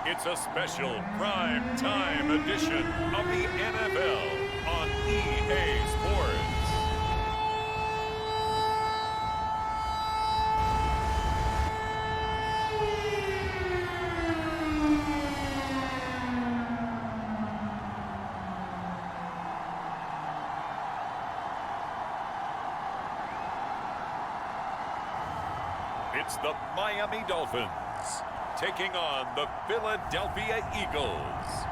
It's a special prime time edition of the NFL on EA Sports. It's the Miami Dolphins taking on the Philadelphia Eagles.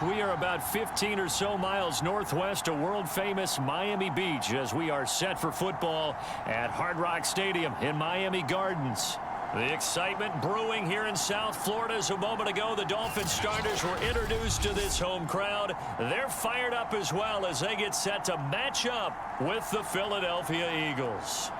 We are about 15 or so miles northwest of world-famous Miami Beach as we are set for football at Hard Rock Stadium in Miami Gardens. The excitement brewing here in South Florida as a moment ago. The Dolphins starters were introduced to this home crowd. They're fired up as well as they get set to match up with the Philadelphia Eagles.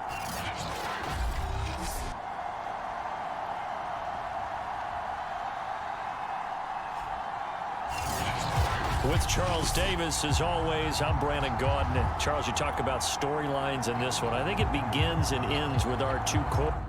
With Charles Davis, as always, I'm Brandon Gaudin. And Charles, you talk about storylines in this one. I think it begins and ends with our two quarterbacks,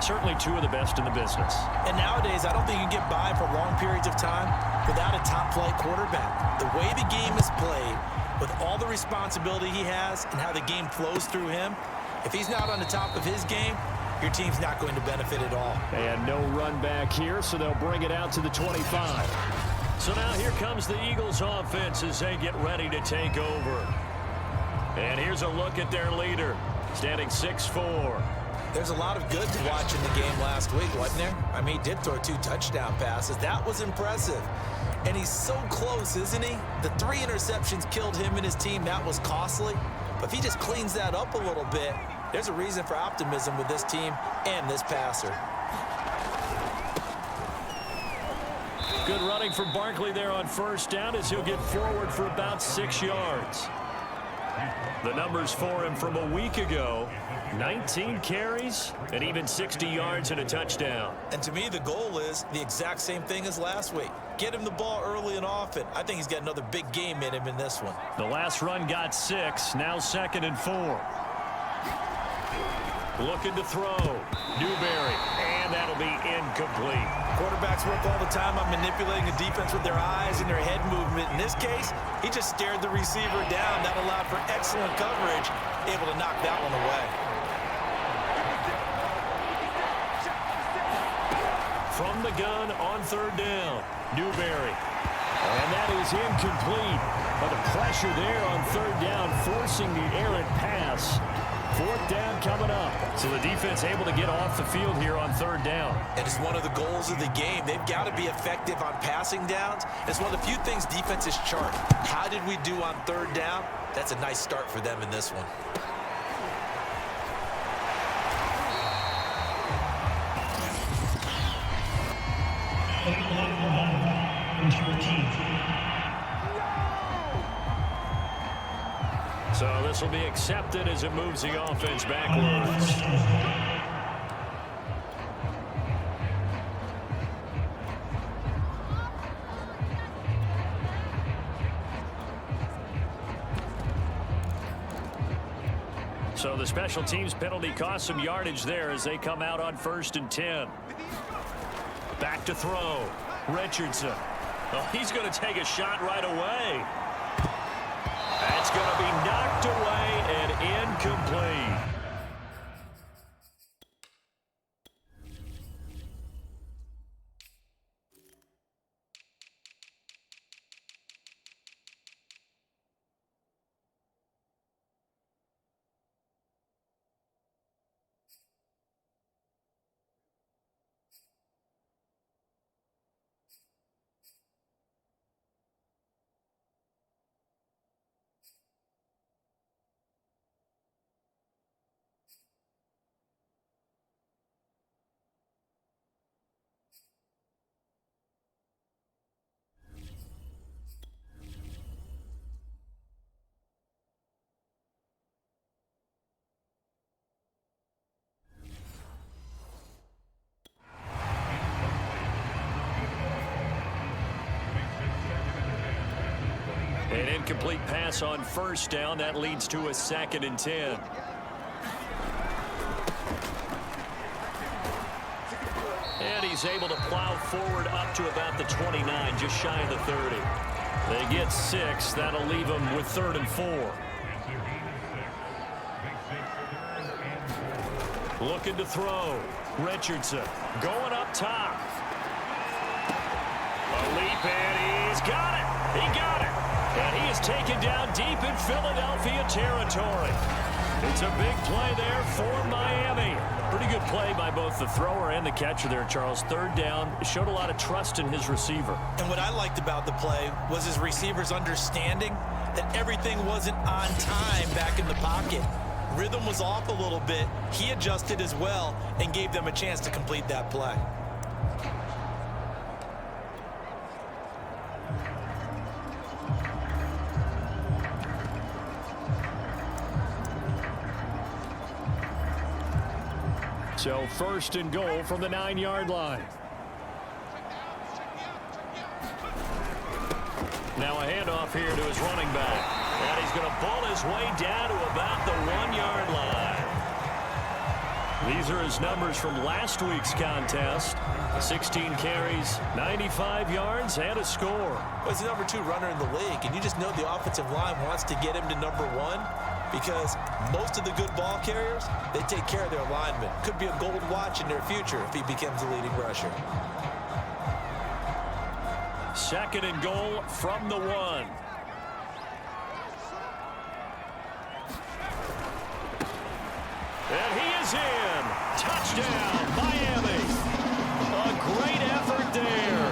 certainly two of the best in the business. And nowadays, I don't think you can get by for long periods of time without a top-flight quarterback. The way the game is played, with all the responsibility he has and how the game flows through him, if he's not on the top of his game, your team's not going to benefit at all. And no run back here, so they'll bring it out to the 25. So now here comes the Eagles offense as they get ready to take over. And here's a look at their leader, standing 6'4". There's a lot of good to watch in the game last week, wasn't there? I mean, he did throw 2 touchdown passes. That was impressive. And he's so close, isn't he? The 3 interceptions killed him and his team. That was costly. But if he just cleans that up a little bit, there's a reason for optimism with this team and this passer. Good running for Barkley there on first down as he'll get forward for about 6 yards. The numbers for him from a week ago, 19 carries and even 60 yards and a touchdown. And to me, the goal is the exact same thing as last week. Get him the ball early and often. I think he's got another big game in him in this one. The last run got 6, now 2nd and 4. Looking to throw. Newberry, and that'll be incomplete. Quarterbacks work all the time on manipulating the defense with their eyes and their head movement. In this case, he just stared the receiver down. That allowed for excellent coverage, able to knock that one away. From the gun on 3rd down, Newberry. And that is incomplete. But the pressure there on 3rd down, forcing the errant pass. 4th down coming up. So the defense able to get off the field here on 3rd down. And it's one of the goals of the game. They've got to be effective on passing downs. It's one of the few things defenses chart. How did we do on 3rd down? That's a nice start for them in this one. So this will be accepted as it moves the offense backwards. So the special teams penalty cost some yardage there as they come out on 1st and 10. Back to throw. Richardson. Oh, he's going to take a shot right away. That's going to be knocked away and incomplete. An incomplete pass on first down. That leads to a 2nd and 10. And he's able to plow forward up to about the 29, just shy of the 30. They get 6. That'll leave them with 3rd and 4. Looking to throw. Richardson going up top. A leap, and he's got it. He got it. And he is taken down deep in Philadelphia territory. It's a big play there for Miami. Pretty good play by both the thrower and the catcher there, Charles. 3rd down, showed a lot of trust in his receiver. And what I liked about the play was his receiver's understanding that everything wasn't on time back in the pocket. Rhythm was off a little bit. He adjusted as well and gave them a chance to complete that play. So 1st and goal from the 9-yard line. Now a handoff here to his running back. And he's going to pull his way down to about the 1-yard line. These are his numbers from last week's contest. 16 carries, 95 yards, and a score. Well, he's the number 2 runner in the league, and you just know the offensive line wants to get him to number 1 because most of the good ball carriers, they take care of their linemen. Could be a gold watch in their future if he becomes the leading rusher. 2nd and goal from the 1. And he is in. Touchdown, Miami. A great effort there.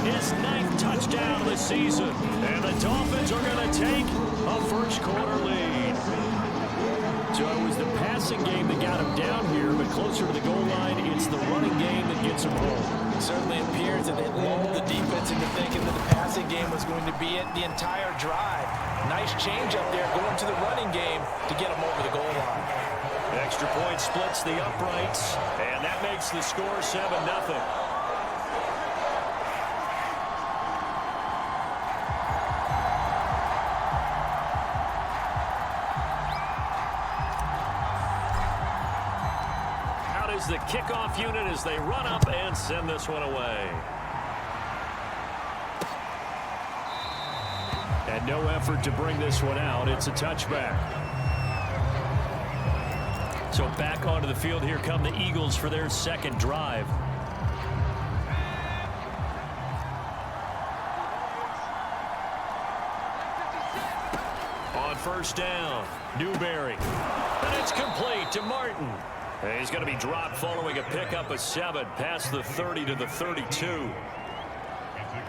His 9th touchdown of the season. And the Dolphins are going to take a first-quarter lead. So it was the passing game that got him down here, but closer to the goal line, it's the running game that gets him home. It certainly appears that they lulled the defense into thinking that the passing game was going to be it the entire drive. Nice change up there going to the running game to get him over the goal line. Extra point splits the uprights, and that makes the score 7-0. Out is the kickoff unit as they run up and send this one away. And no effort to bring this one out. It's a touchback. So back onto the field, here come the Eagles for their 2nd drive. On 1st down, Newberry. And it's complete to Martin. And he's going to be dropped following a pickup of 7 past the 30 to the 32.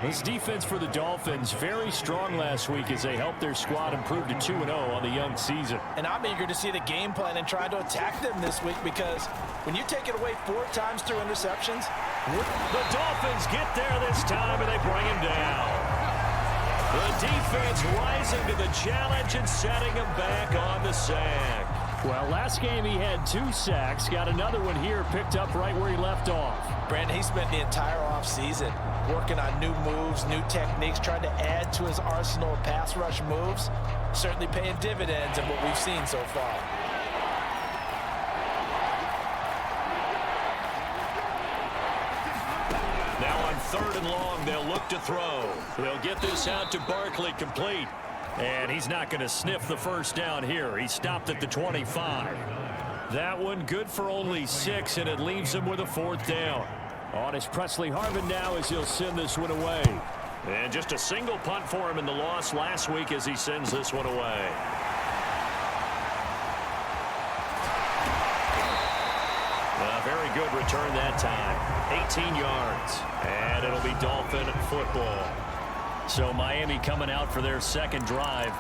This defense for the Dolphins, very strong last week as they helped their squad improve to 2-0 on the young season. And I'm eager to see the game plan and try to attack them this week because when you take it away 4 times through interceptions, the Dolphins get there this time and they bring him down. The defense rising to the challenge and setting him back on the sack. Well, last game he had 2 sacks, got another one here picked up right where he left off. Brandon, he spent the entire offseason working on new moves, new techniques, trying to add to his arsenal of pass rush moves. Certainly paying dividends in what we've seen so far. Now on 3rd and long, they'll look to throw. They'll get this out to Barkley, complete. And he's not going to sniff the 1st down here. He stopped at the 25. That one good for only 6, and it leaves him with a 4th down. On is Presley Harvin now as he'll send this one away. And just a single punt for him in the loss last week as he sends this one away. A very good return that time. 18 yards. And it'll be Dolphin football. So Miami coming out for their 2nd drive.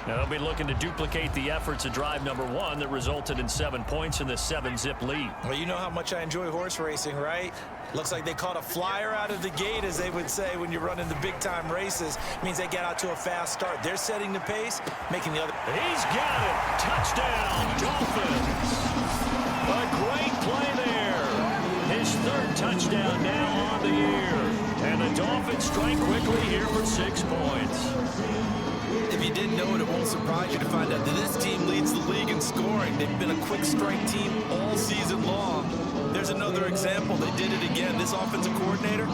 Now they'll be looking to duplicate the efforts of drive number 1 that resulted in 7 points in the 7-zip lead. Well, you know how much I enjoy horse racing, right? Looks like they caught a flyer out of the gate, as they would say when you're running the big-time races. It means they get out to a fast start. They're setting the pace, making the other... He's got it! Touchdown, Dolphins! A great play there. His 3rd touchdown now on the year. And the Dolphins strike quickly here for 6 points. If you didn't know it, it won't surprise you to find out that this team leads the league in scoring. They've been a quick strike team all season long. There's another example. They did it again. This offensive coordinator,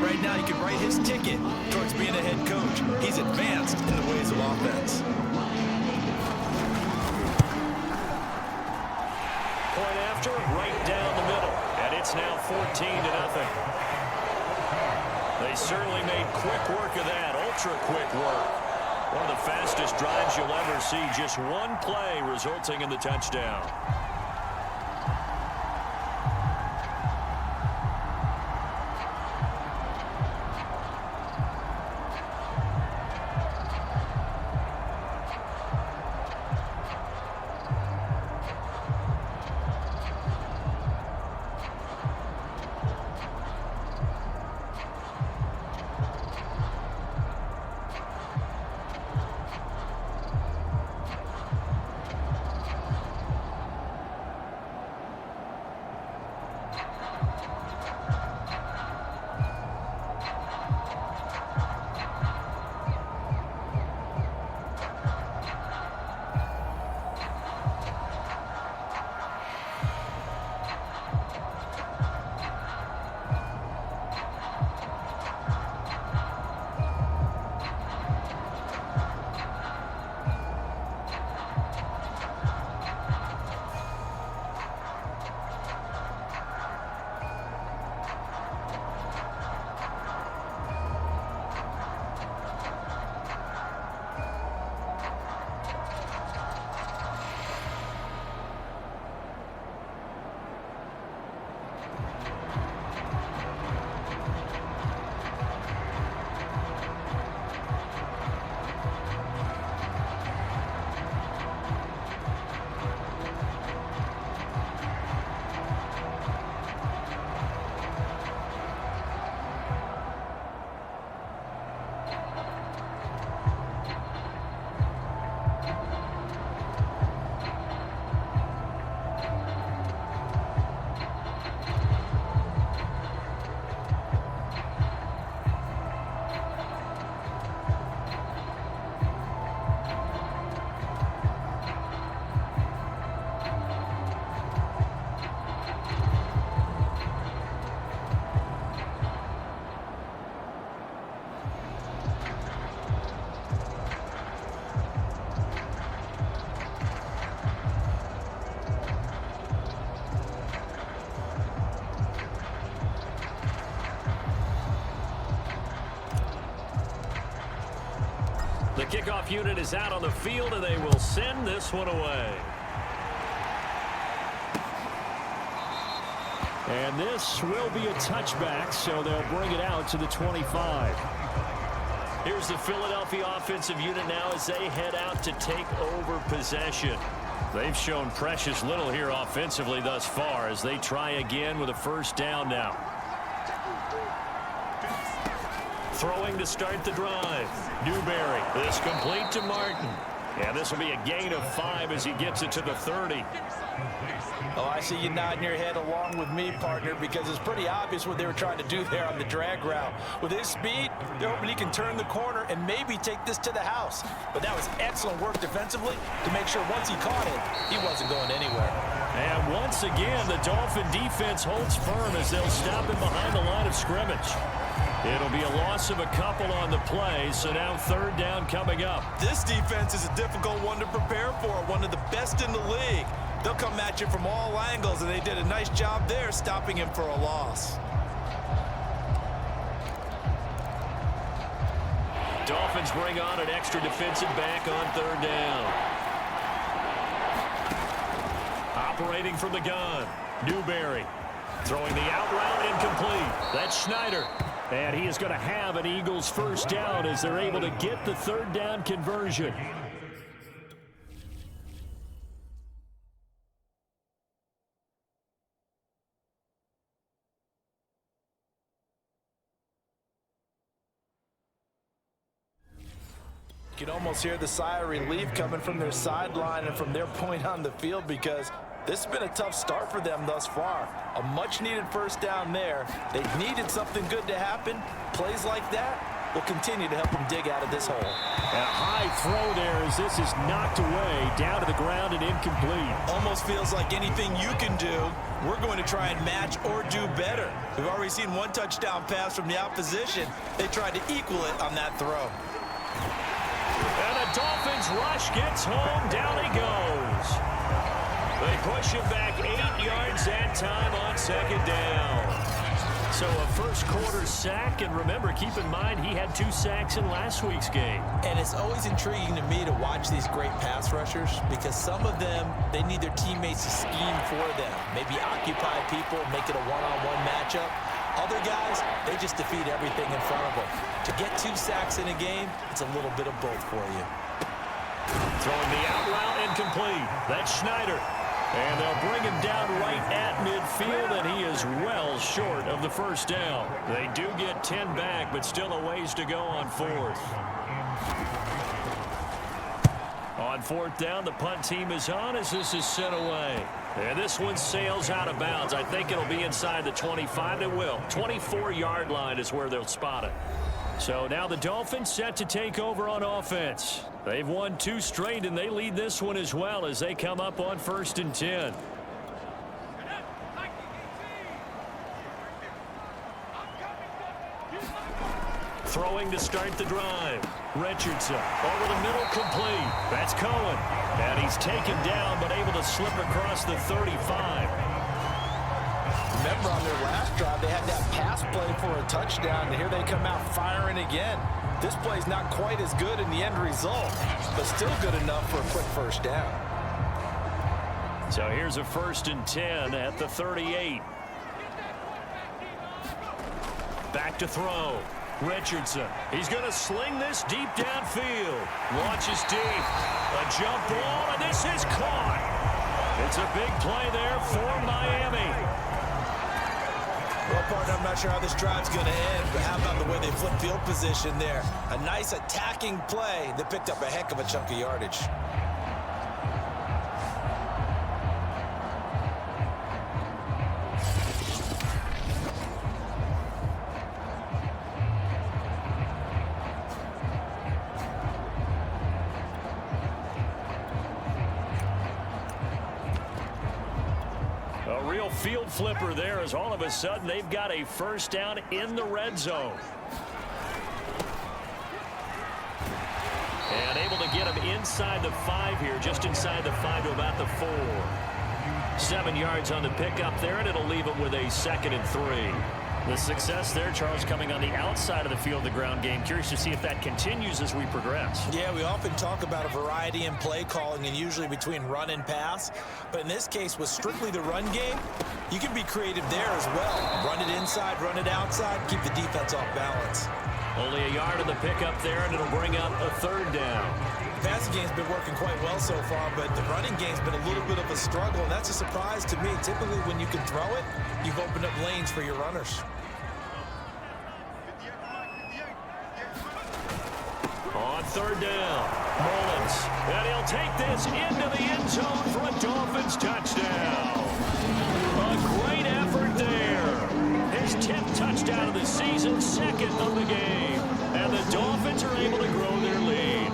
right now, he can write his ticket towards being a head coach. He's advanced in the ways of offense. Point after, right down the middle. And it's now 14-0. They certainly made quick work of that, ultra-quick work. One of the fastest drives you'll ever see, just one play resulting in the touchdown. The kickoff unit is out on the field, and they will send this one away. And this will be a touchback, so they'll bring it out to the 25. Here's the Philadelphia offensive unit now as they head out to take over possession. They've shown precious little here offensively thus far as they try again with a first down now. Throwing to start the drive. Newberry. This complete to Martin. And this will be a gain of 5 as he gets it to the 30. Oh, I see you nodding your head along with me, partner, because it's pretty obvious what they were trying to do there on the drag route. With his speed, they're hoping he can turn the corner and maybe take this to the house. But that was excellent work defensively to make sure once he caught it, he wasn't going anywhere. And once again, the Dolphin defense holds firm as they'll stop him behind the line of scrimmage. It'll be a loss of a couple on the play, so now third down coming up. This defense is a difficult one to prepare for, one of the best in the league. They'll come at you from all angles, and they did a nice job there stopping him for a loss. Dolphins bring on an extra defensive back on third down. Operating from the gun, Newberry. Throwing the out route incomplete. That's Schneider. And he is going to have an Eagles first down as they're able to get the third down conversion. You can almost hear the sigh of relief coming from their sideline and from their point on the field because this has been a tough start for them thus far. A much-needed first down there. They needed something good to happen. Plays like that will continue to help him dig out of this hole. A high throw there as this is knocked away, down to the ground and incomplete. Almost feels like anything you can do, we're going to try and match or do better. We've already seen one touchdown pass from the opposition. They tried to equal it on that throw. And the Dolphins rush gets home. Down he goes. They push him back 8 yards that time on second down. So a first quarter sack, and remember, keep in mind he had 2 sacks in last week's game. And it's always intriguing to me to watch these great pass rushers because some of them, they need their teammates to scheme for them. Maybe occupy people, make it a one-on-one matchup. Other guys, they just defeat everything in front of them. To get 2 sacks in a game, it's a little bit of both for you. Throwing the out route incomplete. That's Schneider. And they'll bring him down right at midfield, and he is well short of the first down. They do get 10 back, but still a ways to go on 4th. On 4th down, the punt team is on as this is sent away. And this one sails out of bounds. I think it'll be inside the 25. It will. 24-yard line is where they'll spot it. So now the Dolphins set to take over on offense. They've won 2 straight, and they lead this one as well as they come up on 1st and 10. Throwing to start the drive. Richardson over the middle, complete. That's Cohen. And he's taken down but able to slip across the 35. Remember on their last drive, they had that pass play for a touchdown, and here they come out firing again. This play's not quite as good in the end result, but still good enough for a quick first down. So here's a 1st and 10 at the 38. Back to throw. Richardson. He's going to sling this deep downfield. Launches deep. A jump ball, and this is caught. It's a big play there for Miami. Well, partner, I'm not sure how this drive's going to end, but how about the way they flip field position there? A nice attacking play that picked up a heck of a chunk of yardage. Field flipper there as all of a sudden they've got a first down in the red zone. And able to get him inside the 5 here, just inside the 5 to about the 4. 7 yards on the pickup there, and it'll leave him with a 2nd and 3. The success there, Charles, coming on the outside of the field, the ground game. Curious to see if that continues as we progress. Yeah, we often talk about a variety in play calling and usually between run and pass. But in this case, with strictly the run game, you can be creative there as well. Run it inside, run it outside, keep the defense off balance. Only a yard on the pickup there, and it'll bring up a 3rd down. The passing game's been working quite well so far, but the running game's been a little bit of a struggle, and that's a surprise to me. Typically, when you can throw it, you've opened up lanes for your runners. On 3rd down, Mullins, and he'll take this into the end zone for a Dolphins touchdown. A great effort there. His 10th touchdown of the season, 2nd of the game. And the Dolphins are able to grow their lead.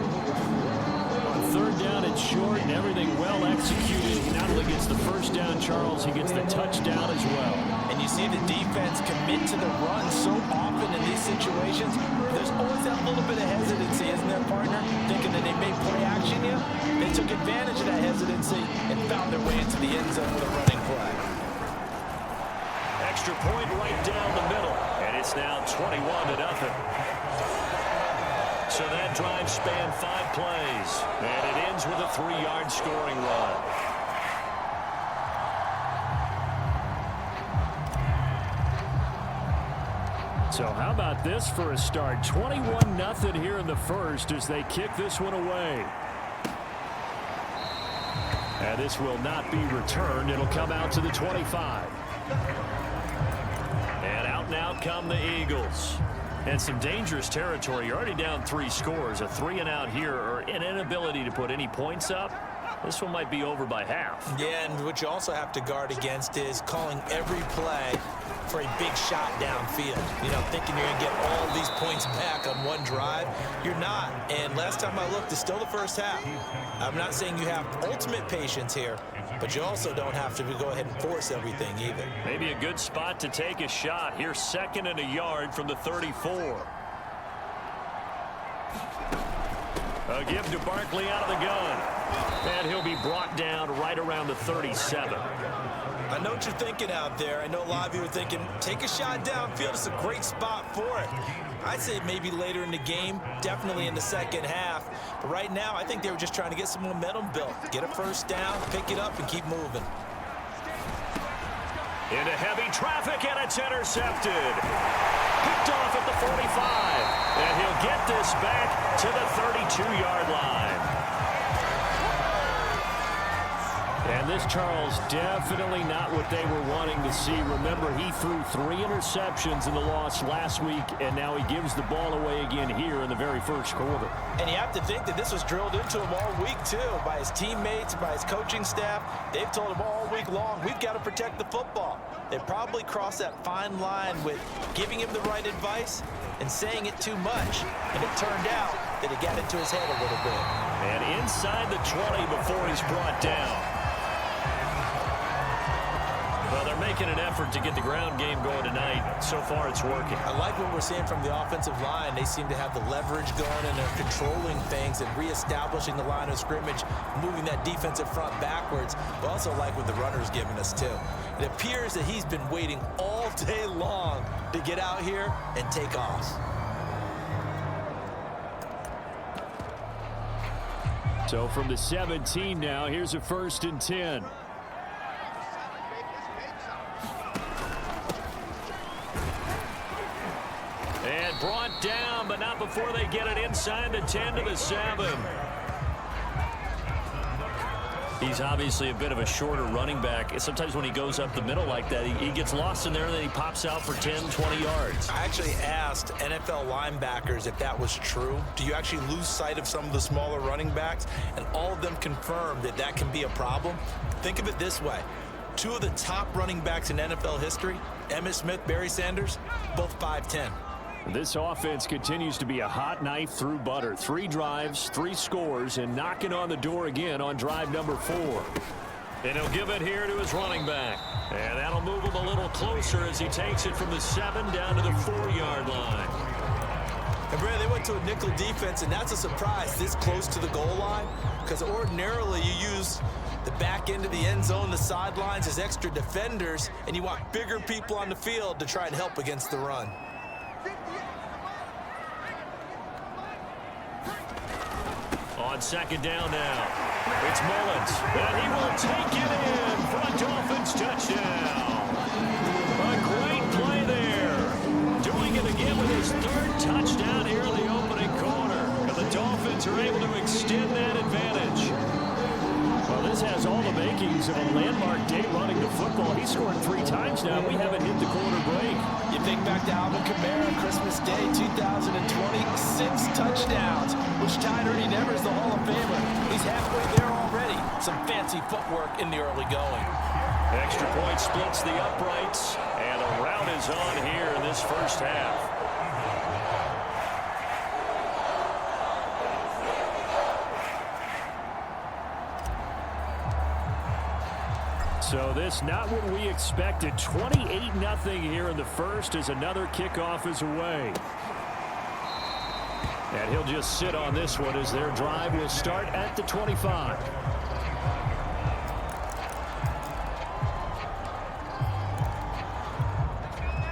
On 3rd down, it's short and everything well executed. He not only gets the first down, Charles, he gets the touchdown as well. And you see the defense commit to the run so often in these situations. There's always that little bit of hesitancy, isn't there, partner? Thinking that they may play action you. They took advantage of that hesitancy and found their way into the end zone with a running play. Extra point right down the middle, and it's now 21-0. So that drive spanned 5 plays, and it ends with a 3-yard scoring run. So how about this for a start? 21-0 here in the first as they kick this one away. And this will not be returned. It'll come out to the 25. And out now come the Eagles. And some dangerous territory. You're already down 3 scores. A 3-and-out here, or an inability to put any points up. This one might be over by half. Yeah, and what you also have to guard against is calling every play for a big shot downfield. You know, thinking you're going to get all these points back on one drive. You're not. And last time I looked, it's still the first half. I'm not saying you have ultimate patience here, but you also don't have to go ahead and force everything either. Maybe a good spot to take a shot. Here's 2nd and a yard from the 34. A give to Barkley out of the gun. And he'll be brought down right around the 37. I know what you're thinking out there. I know a lot of you are thinking, take a shot downfield. It's a great spot for it. I'd say maybe later in the game, definitely in the second half. But right now, I think they were just trying to get some momentum built. Get a first down, pick it up, and keep moving. Into heavy traffic, and it's intercepted. Picked off at the 45. And he'll get this back to the 32-yard line. And this, Charles, definitely not what they were wanting to see. Remember, he threw 3 interceptions in the loss last week, and now he gives the ball away again here in the very first quarter. And you have to think that this was drilled into him all week, too, by his teammates, by his coaching staff. They've told him all week long, we've got to protect the football. They probably crossed that fine line with giving him the right advice and saying it too much. And it turned out that it got into his head a little bit. And inside the 20 before he's brought down. Well, they're making an effort to get the ground game going tonight. So far, it's working. I like what we're seeing from the offensive line. They seem to have the leverage going, and they're controlling things and reestablishing the line of scrimmage, moving that defensive front backwards. But also like what the runner's giving us, too. It appears that he's been waiting all day long to get out here and take off. So from the 17 now, here's a 1st and 10. And brought down, but not before they get it inside the 10 to the 7. He's obviously a bit of a shorter running back. Sometimes when he goes up the middle like that, he gets lost in there, and then he pops out for 10, 20 yards. I actually asked NFL linebackers if that was true. Do you actually lose sight of some of the smaller running backs? And all of them confirmed that that can be a problem. Think of it this way. 2 of the top running backs in NFL history, Emmitt Smith, Barry Sanders, both 5'10". This offense continues to be a hot knife through butter. 3 drives, 3 scores, and knocking on the door again on drive number 4. And he'll give it here to his running back. And that'll move him a little closer as he takes it from the 7 down to the 4-yard line. And Brad, they went to a nickel defense, and that's a surprise this close to the goal line, because ordinarily you use the back end of the end zone, the sidelines as extra defenders, and you want bigger people on the field to try and help against the run. On 2nd down now, it's Mullins, and he will take it in for a Dolphins touchdown. A great play there. Doing it again with his 3rd touchdown here in the opening quarter. And the Dolphins are able to extend that advantage. Well, this has all the makings of a landmark day running the football. He scored 3 times now. We haven't hit the quarter break. You think back to Alvin Kamara, Christmas Day 2020, 6 touchdowns, which tied Ernie Nevers, the Hall of Famer. He's halfway there already. Some fancy footwork in the early going. Extra point splits the uprights, and a rout is on here in this first half. So this not what we expected. 28-0 here in the first as another kickoff is away. And he'll just sit on this one as their drive will start at the 25.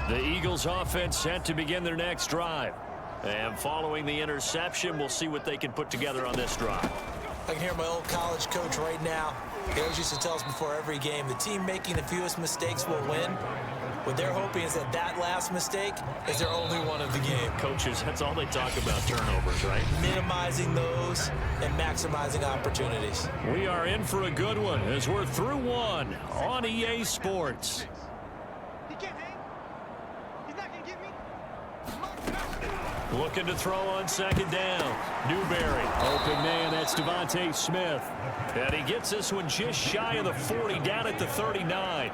The Eagles offense set to begin their next drive. And following the interception, we'll see what they can put together on this drive. I can hear my old college coach right now. He always used to tell us before every game, the team making the fewest mistakes will win. What they're hoping is that that last mistake is their only one of the game. Coaches, that's all they talk about, turnovers, right? Minimizing those and maximizing opportunities. We are in for a good one as we're through one on EA Sports. He can't hang. He's not going to get me. Looking to throw on second down. Newberry. Open man, that's Devontae Smith. And he gets this one just shy of the 40, down at the 39.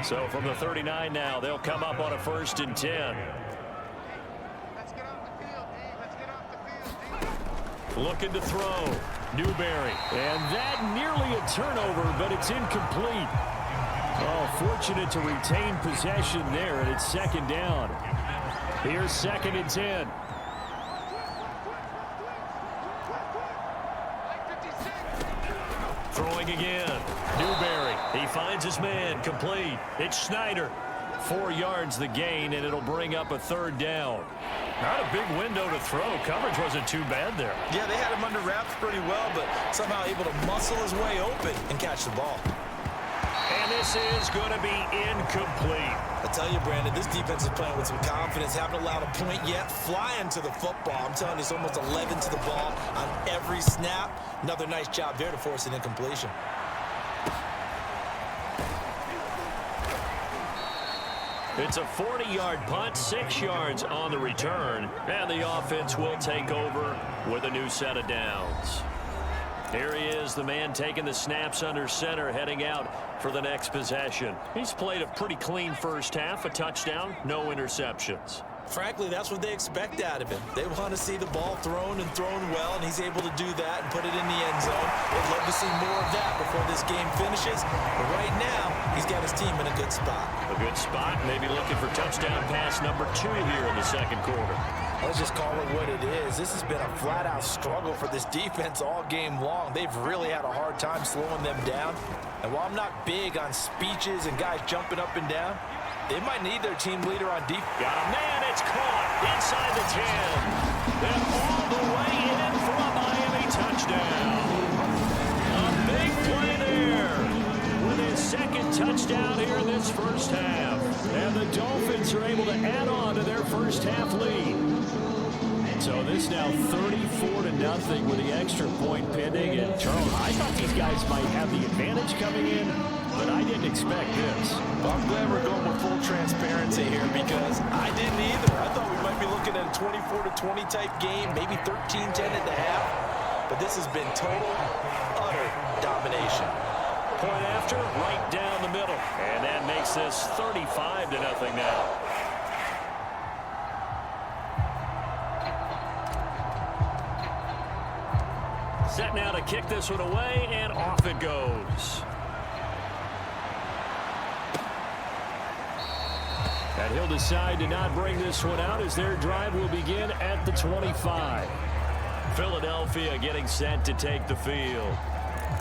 So from the 39 now, they'll come up on a 1st and 10. Looking to throw. Newberry. And that nearly a turnover, but it's incomplete. Oh, fortunate to retain possession there, and it's second down. Here's 2nd and 10. Throwing again. Newberry. He finds his man. Complete. It's Snyder. 4 yards the gain, and it'll bring up a 3rd down. Not a big window to throw. Coverage wasn't too bad there. Yeah, they had him under wraps pretty well, but somehow able to muscle his way open and catch the ball. And this is going to be incomplete. I tell you, Brandon, this defense is playing with some confidence. Haven't allowed a point yet. Flying to the football. I'm telling you, it's almost 11 to the ball on every snap. Another nice job there to force an incompletion. It's a 40-yard punt, 6 yards on the return, and the offense will take over with a new set of downs. Here he is, the man taking the snaps under center, heading out for the next possession. He's played a pretty clean first half, a touchdown, no interceptions. Frankly, that's what they expect out of him. They want to see the ball thrown and thrown well, and he's able to do that and put it in the end zone. They'd love to see more of that before this game finishes. But right now, he's got his team in a good spot. A good spot, maybe looking for touchdown pass number 2 here in the 2nd quarter. Let's just call it what it is. This has been a flat-out struggle for this defense all game long. They've really had a hard time slowing them down. And while I'm not big on speeches and guys jumping up and down, they might need their team leader on defense. Got a man, it's caught inside the 10. Then all the way in for a Miami touchdown. A big play there with his 2nd touchdown here in this first half. And the Dolphins are able to add on to their first half lead. So this now 34-0 with the extra point pending. And Charles, I thought these guys might have the advantage coming in, but I didn't expect this. Well, I'm glad we're going with full transparency here because I didn't either. I thought we might be looking at a 24-20 type game, maybe 13-10 at the half. But this has been total, utter domination. Point after, right down the middle. And that makes this 35-0 now. Set now to kick this one away, and off it goes. And he'll decide to not bring this one out as their drive will begin at the 25. Philadelphia getting set to take the field.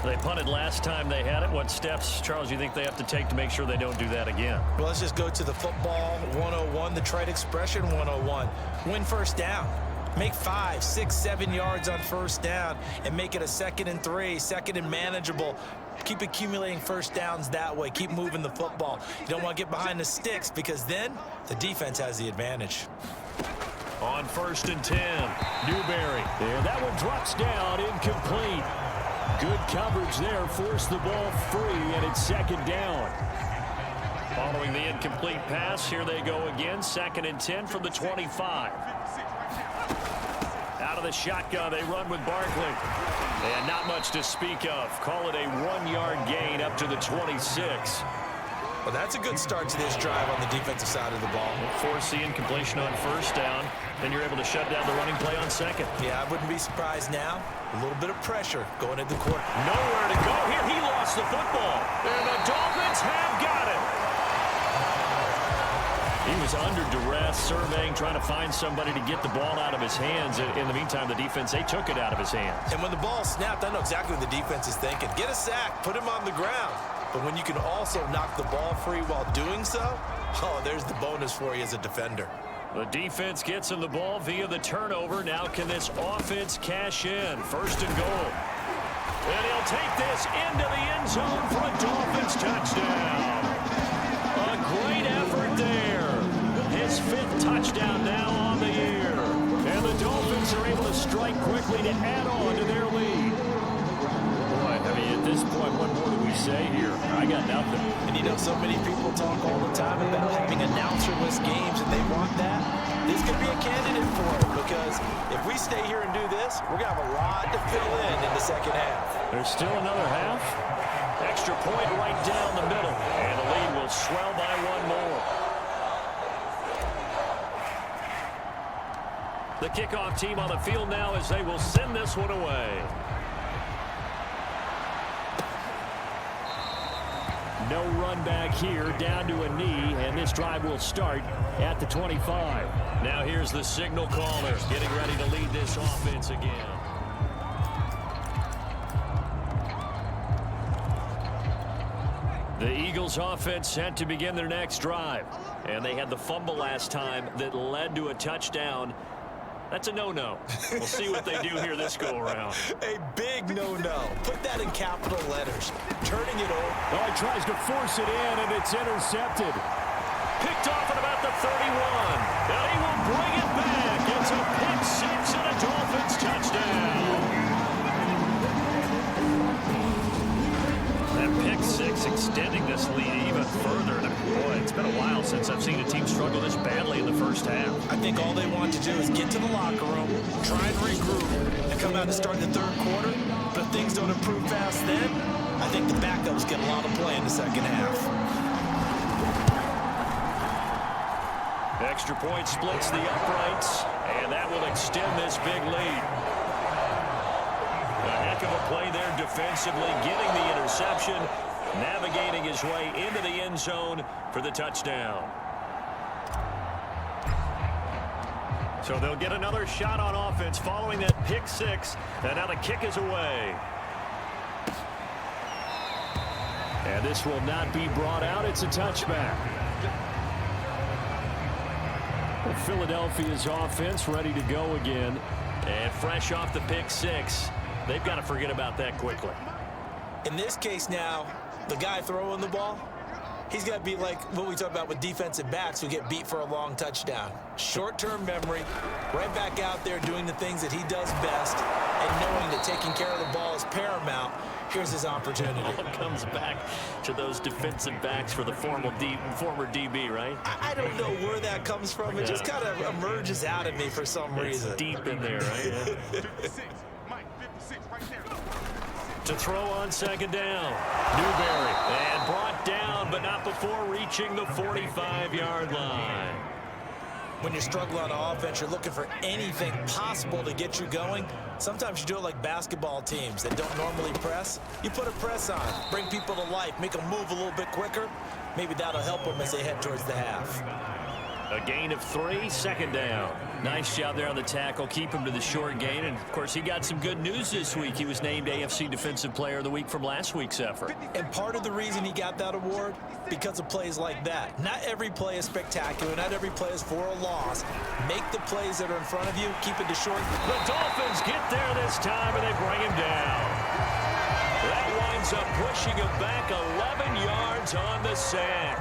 They punted last time they had it. What steps, Charles, you think they have to take to make sure they don't do that again? Well, let's just go to the football 101, the trite expression 101. Win first down. Make 5, 6, 7 yards on first down and make it a 2nd and 3, 2nd and manageable. Keep accumulating first downs that way. Keep moving the football. You don't want to get behind the sticks because then the defense has the advantage. On 1st and 10, Newberry. And that one drops down, incomplete. Good coverage there, forced the ball free, and it's 2nd down. Following the incomplete pass, here they go again, 2nd and 10 from the 25. Out of the shotgun, they run with Barkley. And not much to speak of. Call it a 1-yard gain up to the 26. Well, that's a good start to this drive on the defensive side of the ball. Force the incompletion on first down. Then you're able to shut down the running play on 2nd. Yeah, I wouldn't be surprised now. A little bit of pressure going into the quarter. Nowhere to go here. He lost the football. And the Dolphins have got it. He was under duress, surveying, trying to find somebody to get the ball out of his hands. In the meantime, the defense, they took it out of his hands. And when the ball snapped, I know exactly what the defense is thinking. Get a sack, put him on the ground. But when you can also knock the ball free while doing so, oh, there's the bonus for you as a defender. The defense gets him the ball via the turnover. Now can this offense cash in? 1st and goal. And he'll take this into the end zone for a Dolphins touchdown. A great effort there. His 5th touchdown now on the year. And the Dolphins are able to strike quickly to add on to their lead. Boy, I mean, at this point, what more do we say here? I got nothing. And you know, so many people talk all the time about having announcerless games, and they want that. This could be a candidate for it, because if we stay here and do this, we're going to have a lot to fill in the second half. There's still another half. Extra point right down the middle, and the lead will swell by one more. The kickoff team on the field now as they will send this one away. No run back here, down to a knee, and this drive will start at the 25. Now here's the signal caller getting ready to lead this offense again. The Eagles offense set to begin their next drive, and they had the fumble last time that led to a touchdown. That's a no-no. We'll see what they do here this go-around. A big no-no. Put that in capital letters. Turning it over. Oh, he tries to force it in, and it's intercepted. Picked off at about the 31. And he will bring it back. It's a pick six and a Dolphins touchdown. That pick six extending this lead even further. Boy, it's been a while since I've seen a team struggle this badly in the first half. I think all they want to do is get to the locker room, try and regroup, and come out and start the third quarter. But if things don't improve fast then, I think the backups get a lot of play in the second half. Extra point splits the uprights, and that will extend this big lead. A heck of a play there defensively, getting the interception, navigating his way into the end zone for the touchdown. So they'll get another shot on offense following that pick six, and now the kick is away. And this will not be brought out. It's a touchback. Philadelphia's offense ready to go again. And fresh off the pick six, they've got to forget about that quickly. In this case now, the guy throwing the ball, he's got to be like what we talk about with defensive backs who get beat for a long touchdown. Short-term memory, right back out there doing the things that he does best, and knowing that taking care of the ball is paramount. Here's his opportunity. All comes back to those defensive backs for the former DB, right? I don't know where that comes from. It just kind of emerges out of me for some reason. It's deep in there, right? Yeah. To throw on second down. Newberry. And brought down, but not before reaching the 45-yard line. When you struggle on offense, you're looking for anything possible to get you going. Sometimes you do it like basketball teams that don't normally press. You put a press on, bring people to life, make them move a little bit quicker. Maybe that'll help them as they head towards the half. A gain of 3, second down. Nice job there on the tackle. Keep him to the short gain. And, of course, he got some good news this week. He was named AFC Defensive Player of the Week from last week's effort. And part of the reason he got that award, because of plays like that. Not every play is spectacular. Not every play is for a loss. Make the plays that are in front of you. Keep it to short. The Dolphins get there this time, and they bring him down. That winds up pushing him back 11 yards on the sack.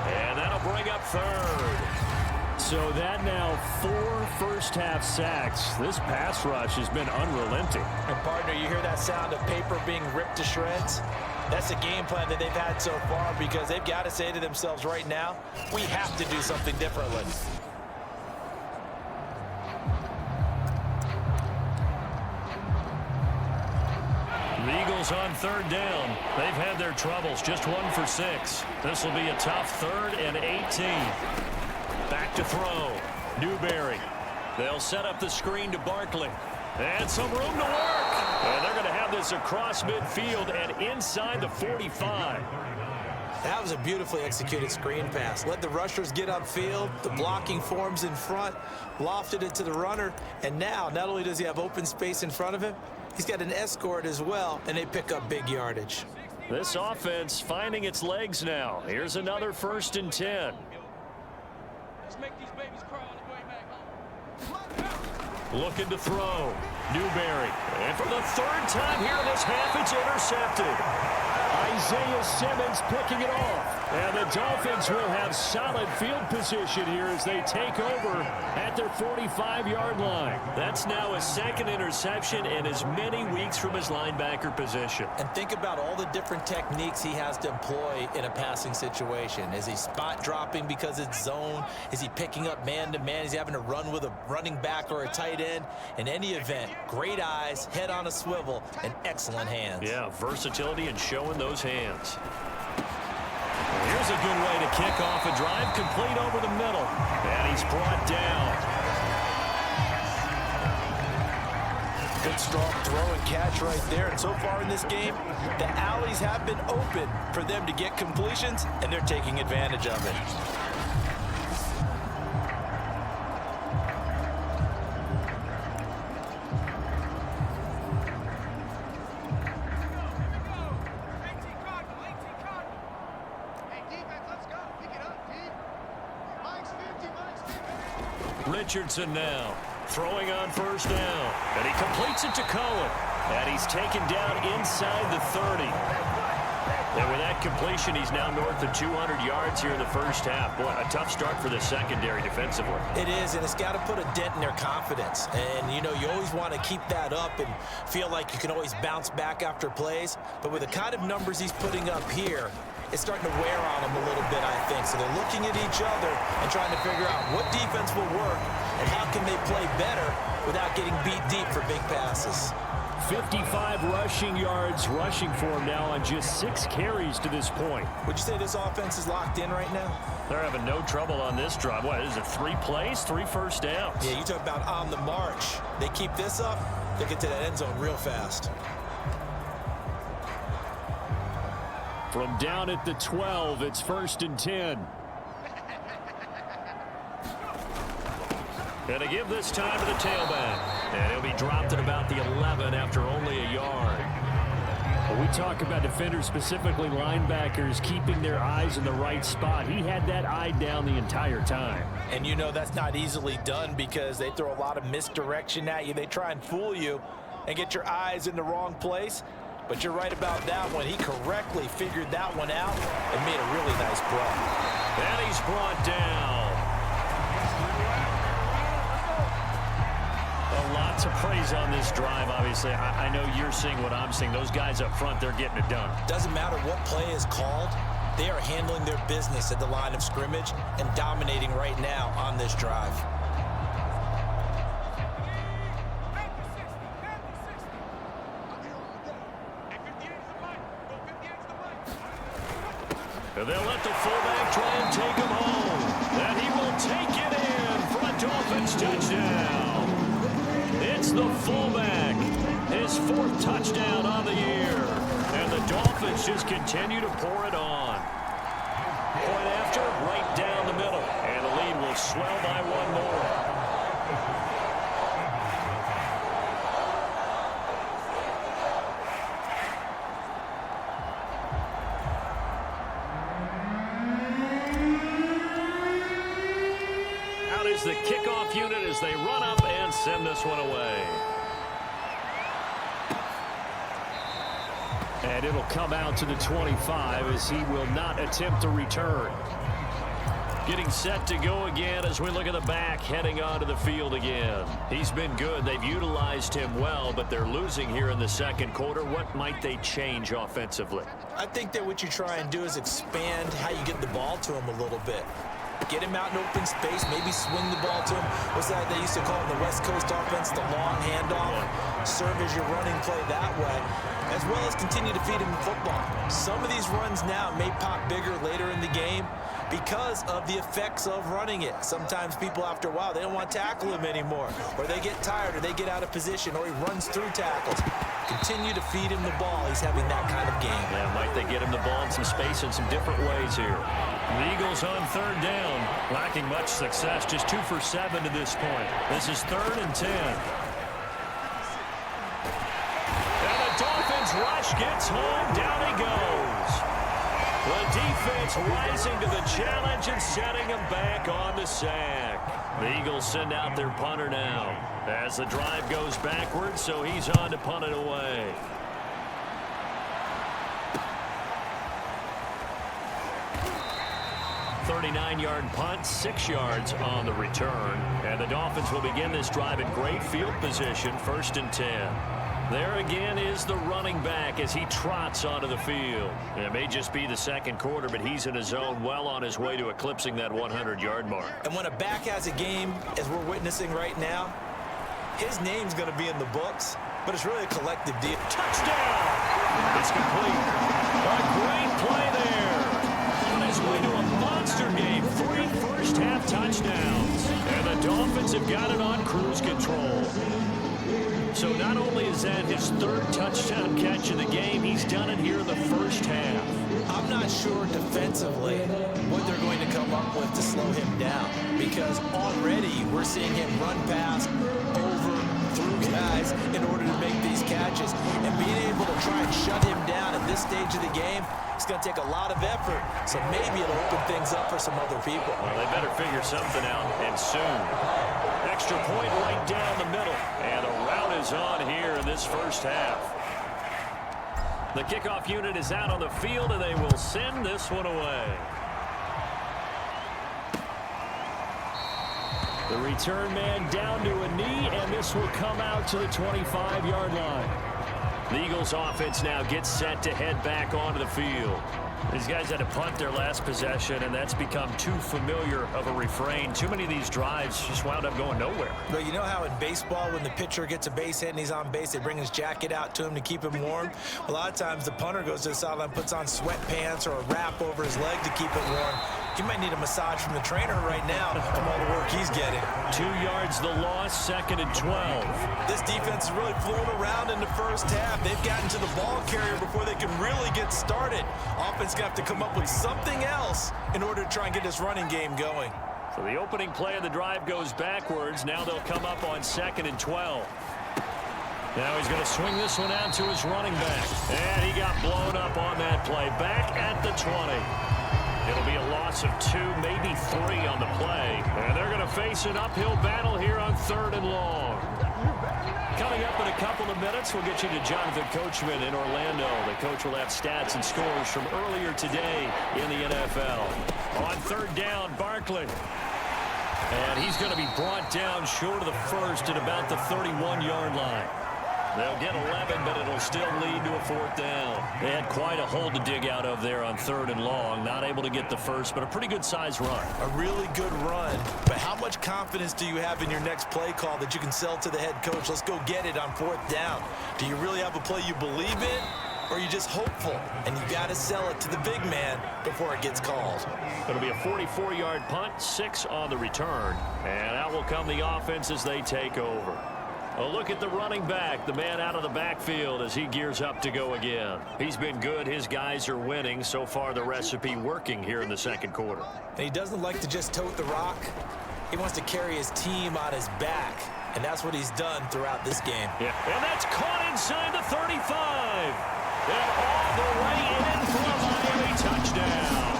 And that'll bring up third. So that now 4 first-half sacks. This pass rush has been unrelenting. And, partner, you hear that sound of paper being ripped to shreds? That's the game plan that they've had so far, because they've got to say to themselves right now, we have to do something differently. The Eagles on third down. They've had their troubles, just 1 for 6. This will be a tough 3rd and 18. Back to throw. Newberry. They'll set up the screen to Barkley. And some room to work. And they're going to have this across midfield and inside the 45. That was a beautifully executed screen pass. Let the rushers get upfield. The blocking forms in front. Lofted it to the runner. And now, not only does he have open space in front of him, he's got an escort as well, and they pick up big yardage. This offense finding its legs now. Here's another 1st and 10. Let's make these babies cry on the way back home. Looking to throw. Newberry. And for the 3rd time here in this half, it's intercepted. Isaiah Simmons picking it off. And the Dolphins will have solid field position here as they take over at their 45-yard line. That's now his second interception in as many weeks from his linebacker position. And think about all the different techniques he has to employ in a passing situation. Is he spot dropping because it's zone? Is he picking up man-to-man? Is he having to run with a running back or a tight end? In any event, great eyes, head on a swivel, and excellent hands. Yeah, versatility and showing those hands. Here's a good way to kick off a drive, complete over the middle. And he's brought down. Good strong throw and catch right there. And so far in this game, the alleys have been open for them to get completions, and they're taking advantage of it. Richardson now throwing on first down, and he completes it to Cohen, and he's taken down inside the 30. And with that completion, he's now north of 200 yards here in the first half. Boy, a tough start for the secondary defensively. It is, and it's got to put a dent in their confidence. And, you know, you always want to keep that up and feel like you can always bounce back after plays. But with the kind of numbers he's putting up here, it's starting to wear on them a little bit, I think. So they're looking at each other and trying to figure out what defense will work and how can they play better without getting beat deep for big passes. 55 rushing yards rushing for him now on just 6 carries to this point. Would you say this offense is locked in right now? They're having no trouble on this drive. What is it, 3 plays, 3 first downs? Yeah, you talk about on the march. They keep this up, they get to that end zone real fast. From down at the 12, it's 1st and 10. And to give this time to the tailback. And he'll be dropped at about the 11 after only a yard. When we talk about defenders, specifically linebackers, keeping their eyes in the right spot, he had that eye down the entire time. And you know that's not easily done because they throw a lot of misdirection at you. They try and fool you and get your eyes in the wrong place. But you're right about that one. He correctly figured that one out and made a really nice play. And he's brought down. Lots of praise on this drive, obviously. I know you're seeing what I'm seeing. Those guys up front, they're getting it done. Doesn't matter what play is called. They are handling their business at the line of scrimmage and dominating right now on this drive. They'll let the fullback try and take him home. And he will take it in for a Dolphins touchdown. It's the fullback. His 4th touchdown on the year. And the Dolphins just continue to pour it on. Point after, right down the middle. And the lead will swell by 1 more. The kickoff unit as they run up and send this one away. And it'll come out to the 25 as he will not attempt to return. Getting set to go again as we look at the back heading onto the field again. He's been good. They've utilized him well, but they're losing here in the second quarter. What might they change offensively? I think that what you try and do is expand how you get the ball to him a little bit. Get him out in open space, maybe swing the ball to him. What's that they used to call in the West Coast offense, the long handoff? Serve as your running play that way, as well as continue to feed him football. Some of these runs now may pop bigger later in the game because of the effects of running it. Sometimes people, after a while, they don't want to tackle him anymore, or they get tired, or they get out of position, or he runs through tackles. Continue to feed him the ball. He's having that kind of game. Yeah, might they get him the ball in some space in some different ways here. The Eagles on 3rd down, lacking much success, just 2 for 7 to this point. This is 3rd and 10. And the Dolphins rush gets home, down he goes. The defense rising to the challenge and setting him back on the sack. The Eagles send out their punter now as the drive goes backwards, so he's on to punt it away. 39-yard punt, 6 yards on the return. And the Dolphins will begin this drive in great field position, 1st and 10. There again is the running back as he trots onto the field. It may just be the second quarter, but he's in his zone, well on his way to eclipsing that 100-yard mark. And when a back has a game, as we're witnessing right now, his name's going to be in the books, but it's really a collective deal. Touchdown! It's complete. A great play there. On his way to a monster game. 3 first-half touchdowns. And the Dolphins have got it on cruise control. So not only is that his 3rd touchdown catch of the game, he's done it here in the first half. I'm not sure defensively what they're going to come up with to slow him down, because already we're seeing him run past, over, through guys in order to make these catches. And being able to try and shut him down at this stage of the game, it's going to take a lot of effort. So maybe it'll open things up for some other people. Well, they better figure something out, and soon. Extra point right down the middle. And a rout is on here in this first half. The kickoff unit is out on the field, and they will send this one away. The return man down to a knee, and this will come out to the 25-yard line. The Eagles offense now gets set to head back onto the field. These guys had to punt their last possession, and that's become too familiar of a refrain. Too many of these drives just wound up going nowhere. But you know how in baseball, when the pitcher gets a base hit and he's on base, they bring his jacket out to him to keep him warm? A lot of times the punter goes to the sideline, puts on sweatpants or a wrap over his leg to keep it warm. He might need a massage from the trainer right now from all the work he's getting. 2 yards the loss, 2nd and 12. This defense is really flown around in the first half. They've gotten to the ball carrier before they can really get started. Offense going to have to come up with something else in order to try and get this running game going. So the opening play of the drive goes backwards. Now they'll come up on 2nd and 12. Now he's going to swing this one out to his running back. And he got blown up on that play. Back at the 20. It'll be a loss of 2, maybe 3 on the play. And they're going to face an uphill battle here on 3rd and long. Coming up in a couple of minutes, we'll get you to Jonathan Coachman in Orlando. The coach will have stats and scores from earlier today in the NFL. On 3rd down, Barkley. And he's going to be brought down short of the first at about the 31-yard line. They'll get 11, but it'll still lead to a 4th down. They had quite a hole to dig out of there on 3rd and long. Not able to get the first, but a pretty good-sized run. A really good run, but how much confidence do you have in your next play call that you can sell to the head coach? Let's go get it on 4th down. Do you really have a play you believe in, or are you just hopeful? And you got to sell it to the big man before it gets called. It'll be a 44-yard punt, 6 on the return. And out will come the offense as they take over. A look at the running back, the man out of the backfield as he gears up to go again. He's been good. His guys are winning. So far, the recipe working here in the second quarter. And he doesn't like to just tote the rock. He wants to carry his team on his back, and that's what he's done throughout this game. Yeah, and that's caught inside the 35. And all the way in for a Miami touchdown.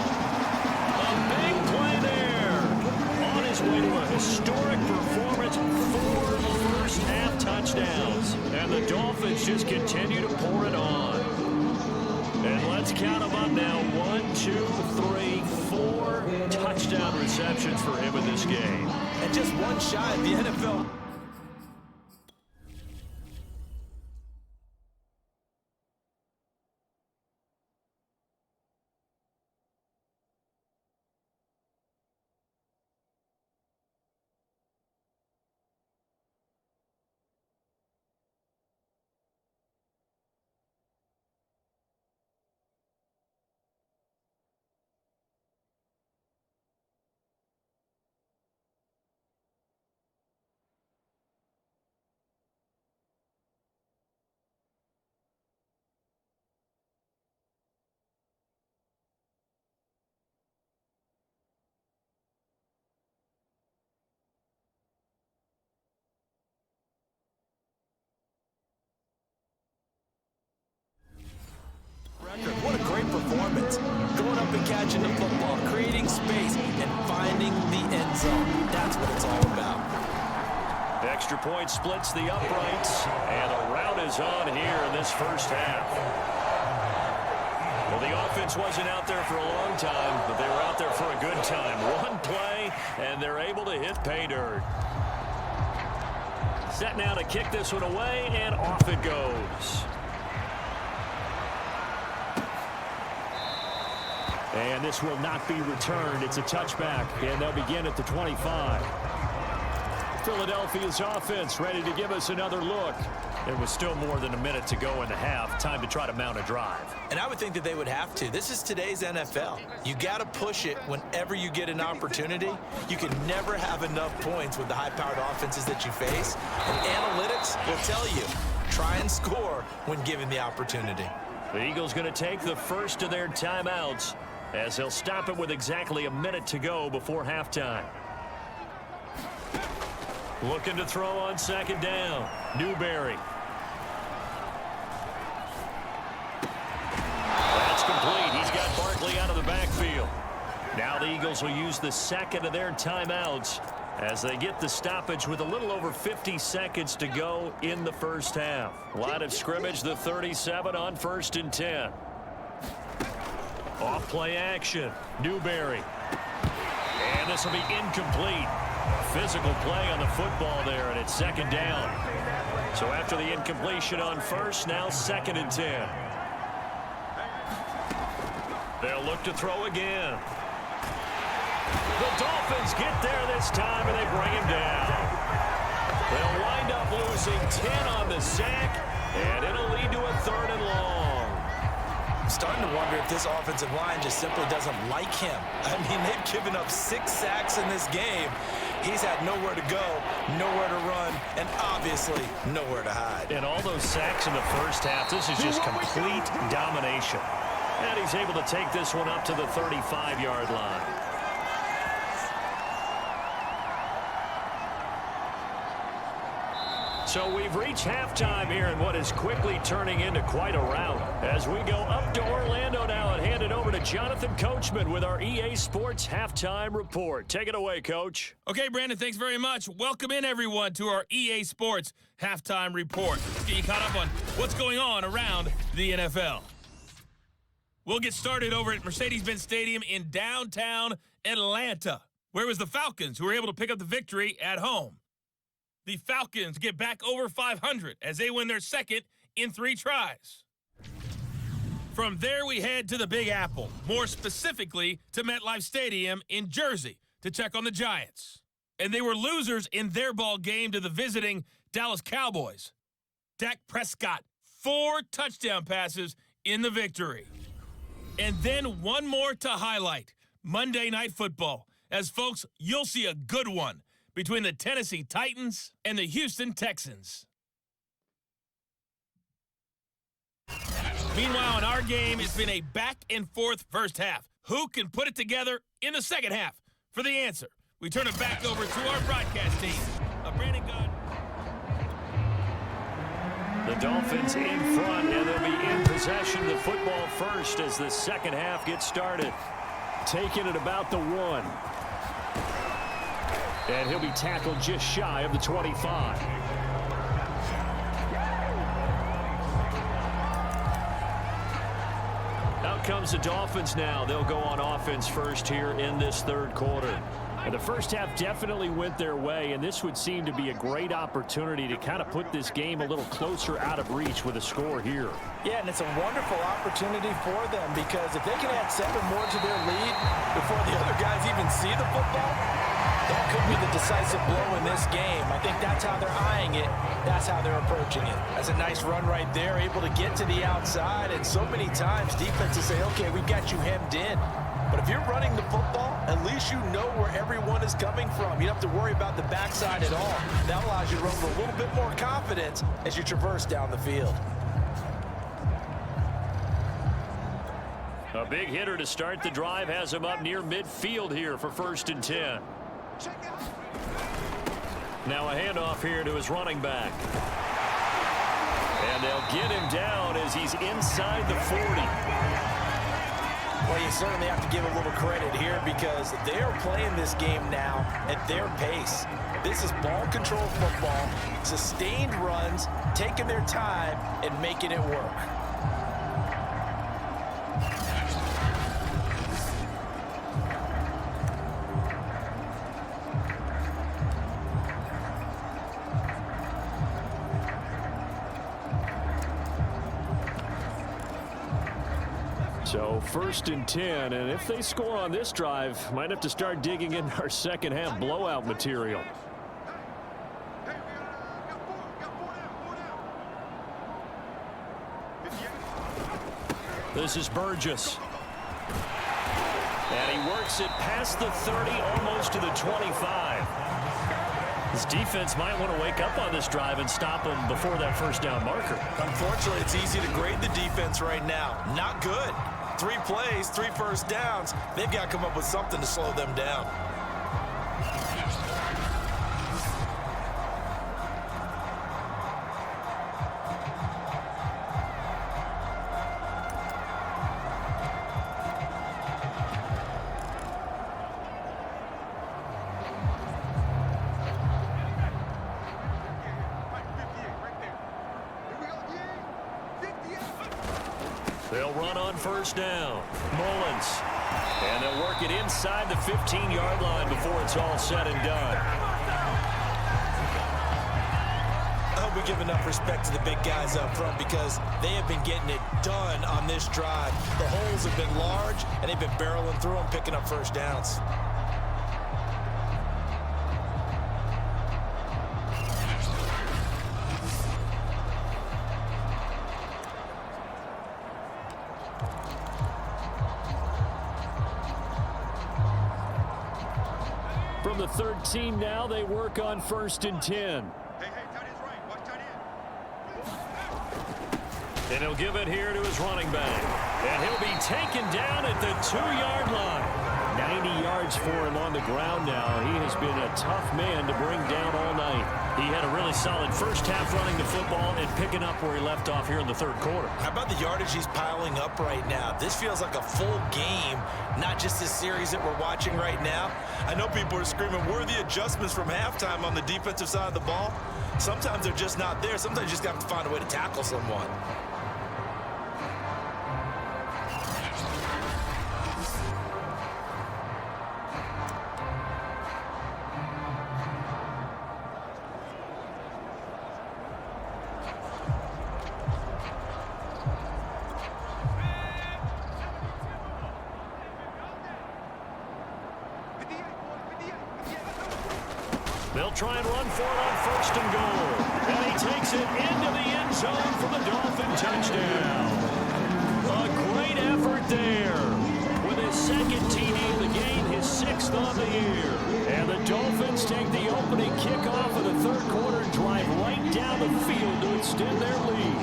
A big play there. On his way to a historic performance, 4 first-half touchdowns. And the Dolphins just continue to pour it on. And let's count them up now. 1, 2, 3, 4 touchdown receptions for him in this game. And just one shy of the NFL. What a great performance. Going up and catching the football, creating space, and finding the end zone. That's what it's all about. Extra point splits the uprights, and a rout is on here in this first half. Well, the offense wasn't out there for a long time, but they were out there for a good time. One play, and they're able to hit pay dirt. Set now to kick this one away, and off it goes. And this will not be returned. It's a touchback, and they'll begin at the 25. Philadelphia's offense ready to give us another look. There was still more than a minute to go in the half. Time to try to mount a drive. And I would think that they would have to. This is today's NFL. You got to push it whenever you get an opportunity. You can never have enough points with the high-powered offenses that you face. And analytics will tell you, try and score when given the opportunity. The Eagles going to take the first of their timeouts as they'll stop it with exactly a minute to go before halftime. Looking to throw on second down. Newberry. That's complete. He's got Barkley out of the backfield. Now the Eagles will use the second of their timeouts as they get the stoppage with a little over 50 seconds to go in the first half. Line of scrimmage, the 37 on 1st and 10. Off play action. Newberry. And this will be incomplete. Physical play on the football there, and it's second down. So after the incompletion on first, now 2nd and 10. They'll look to throw again. The Dolphins get there this time, and they bring him down. They'll wind up losing 10 on the sack, and it'll lead to a 3rd and long. I'm starting to wonder if this offensive line just simply doesn't like him. I mean, they've given up 6 sacks in this game. He's had nowhere to go, nowhere to run, and obviously nowhere to hide. And all those sacks in the first half, this is just complete domination. And he's able to take this one up to the 35-yard line. So we've reached halftime here in what is quickly turning into quite a rout. As we go up to Orlando now and hand it over to Jonathan Coachman with our EA Sports Halftime Report. Take it away, Coach. Okay, Brandon, thanks very much. Welcome in, everyone, to our EA Sports Halftime Report. Let's get you caught up on what's going on around the NFL. We'll get started over at Mercedes-Benz Stadium in downtown Atlanta, where it was the Falcons who were able to pick up the victory at home. The Falcons get back over 500 as they win their second in 3 tries. From there, we head to the Big Apple, more specifically to MetLife Stadium in Jersey to check on the Giants. And they were losers in their ball game to the visiting Dallas Cowboys. Dak Prescott, 4 touchdown passes in the victory. And then one more to highlight, Monday Night Football. As folks, you'll see a good one between the Tennessee Titans and the Houston Texans. Meanwhile, in our game, it's been a back-and-forth first half. Who can put it together in the second half? For the answer, we turn it back over to our broadcast team. Brandon Gunn. The Dolphins in front, and they'll be in possession of the football first as the second half gets started. Taking it about the 1. And he'll be tackled just shy of the 25. Out comes the Dolphins now. They'll go on offense first here in this 3rd quarter. And the first half definitely went their way, and this would seem to be a great opportunity to kind of put this game a little closer out of reach with a score here. Yeah, and it's a wonderful opportunity for them because if they can add 7 more to their lead before the other guys even see the football, that could be the decisive blow in this game. I think that's how they're eyeing it. That's how they're approaching it. That's a nice run right there, able to get to the outside. And so many times defenses say, okay, we've got you hemmed in. But if you're running the football, at least you know where everyone is coming from. You don't have to worry about the backside at all. That allows you to run with a little bit more confidence as you traverse down the field. A big hitter to start the drive has him up near midfield here for 1st and 10. Now a handoff here to his running back. And they'll get him down as he's inside the 40. Well, you certainly have to give a little credit here because they are playing this game now at their pace. This is ball control football, sustained runs, taking their time and making it work. So 1st and 10, and if they score on this drive, might have to start digging in our second half blowout material. This is Burgess. And he works it past the 30, almost to the 25. His defense might want to wake up on this drive and stop him before that first down marker. Unfortunately, it's easy to grade the defense right now. Not good. 3 plays, 3 first downs. They've got to come up with something to slow them down. They'll run on first down. Mullins. And they'll work it inside the 15-yard line before it's all said and done. I hope we give enough respect to the big guys up front because they have been getting it done on this drive. The holes have been large, and they've been barreling through them, picking up first downs. From the 13 now, they work on 1st and 10. And he'll give it here to his running back. And he'll be taken down at the 2-yard line. 90 yards for him on the ground now. He has been a tough man to bring down all night. He had a really solid first half running the football and picking up where he left off here in the 3rd quarter. How about the yardage he's piling up right now? This feels like a full game, not just this series that we're watching right now. I know people are screaming, where are the adjustments from halftime on the defensive side of the ball? Sometimes they're just not there. Sometimes you just got to find a way to tackle someone. They'll try and run for it on 1st and goal. And he takes it into the end zone for the Dolphin touchdown. A great effort there. With his 2nd TD of the game, his 6th on the year. And the Dolphins take the opening kickoff of the 3rd quarter and drive right down the field to extend their lead.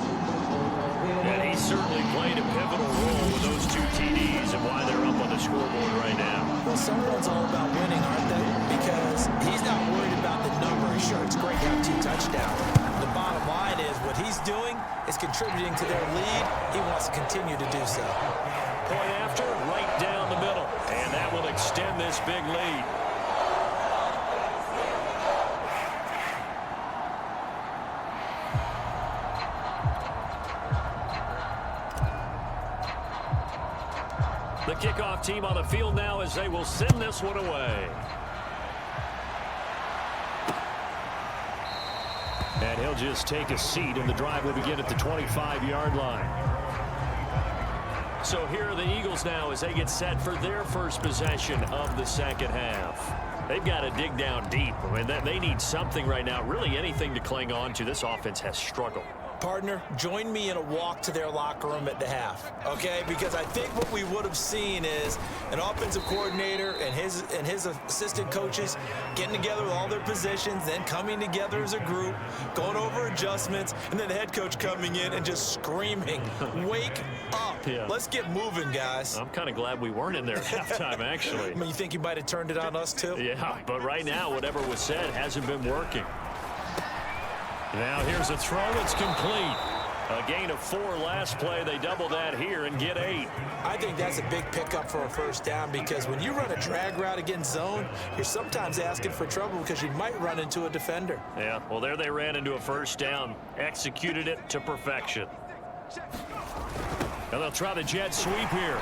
And he certainly played a pivotal role with those 2 TDs and why they're up on the scoreboard right now. Well, someone's all about winning, aren't they? Because he's not worried about the number. Sure, it's great to have 2 touchdowns. The bottom line is what he's doing is contributing to their lead. He wants to continue to do so. Point after, right down the middle. And that will extend this big lead. The kickoff team on the field now as they will send this one away. And he'll just take a seat, and the drive will begin at the 25-yard line. So here are the Eagles now as they get set for their first possession of the 2nd half. They've got to dig down deep. I mean, they need something right now, really anything to cling on to. This offense has struggled. Partner, join me in a walk to their locker room at the half, okay? Because I think what we would have seen is an offensive coordinator and his assistant coaches getting together with all their positions, then coming together as a group, going over adjustments, and then the head coach coming in and just screaming, wake up. Yeah. Let's get moving, guys. I'm kind of glad we weren't in there at halftime, actually. I mean, you think you might have turned it on us, too? Yeah, but right now, whatever was said hasn't been working. Now here's a throw. It's complete. A gain of 4 last play. They double that here and get 8. I think that's a big pickup for a first down because when you run a drag route against zone, you're sometimes asking for trouble because you might run into a defender. Yeah, well, there they ran into a first down. Executed it to perfection. And they'll try the jet sweep here.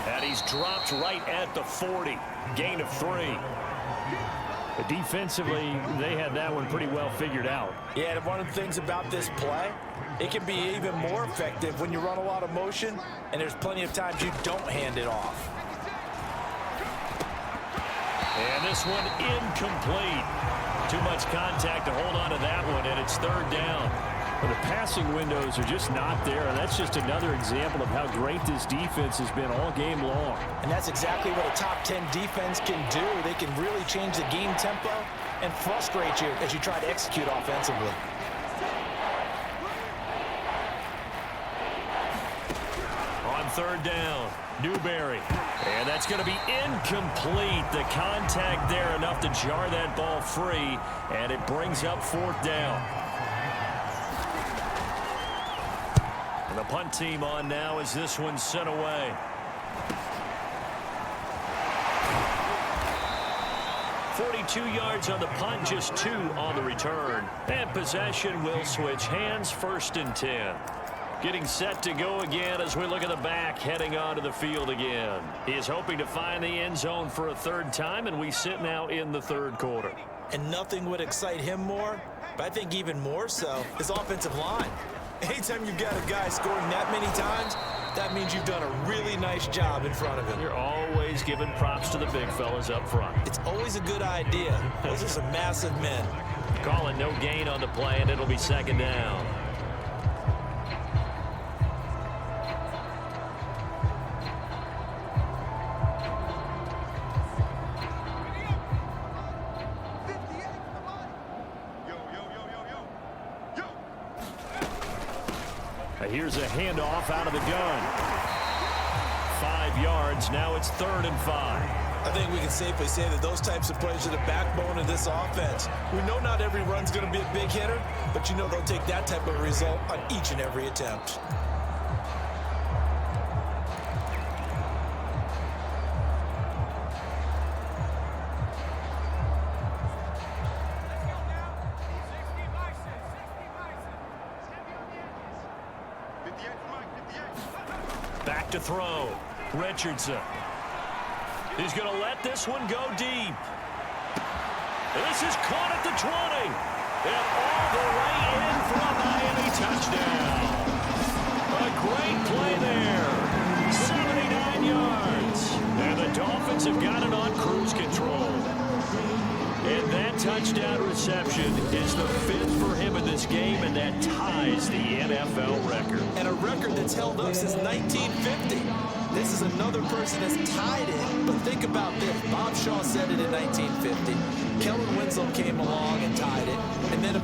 And he's dropped right at the 40. Gain of 3. Defensively, they had that one pretty well figured out. Yeah, and one of the things about this play, it can be even more effective when you run a lot of motion, and there's plenty of times you don't hand it off. And this one incomplete. Too much contact to hold on to that one, and it's third down. Well, the passing windows are just not there, and that's just another example of how great this defense has been all game long. And that's exactly what a top 10 defense can do. They can really change the game tempo and frustrate you as you try to execute offensively. On third down, Newberry. And that's going to be incomplete. The contact there enough to jar that ball free, and it brings up fourth down. And the punt team on now as this one's sent away. .42 yards on the punt, just 2 on the return. And possession will switch hands, 1st and 10. Getting set to go again as we look at the back, heading onto the field again. He is hoping to find the end zone for a third time, and we sit now in the third quarter. And nothing would excite him more, but I think even more so, his offensive line. Anytime you've got a guy scoring that many times, that means you've done a really nice job in front of him. You're always giving props to the big fellas up front. It's always a good idea. Those are some massive men. Calling no gain on the play, and it'll be second down. Here's a handoff out of the gun. 5 yards. Now it's 3rd and 5. I think we can safely say that those types of plays are the backbone of this offense. We know not every run's going to be a big hitter, but you know they'll take that type of result on each and every attempt. Back to throw. Richardson. He's going to let this one go deep. This is caught at the 20. And all the way in for a Miami touchdown. A great play there. 79 yards. And the Dolphins have got it on cruise control. And that touchdown reception is the 5th for him in this game, and that ties the NFL record. And a record that's held up since 1950. This is another person that's tied it. But think about this. Bob Shaw said it in 1950. Kellen Winslow came along and tied it. And then of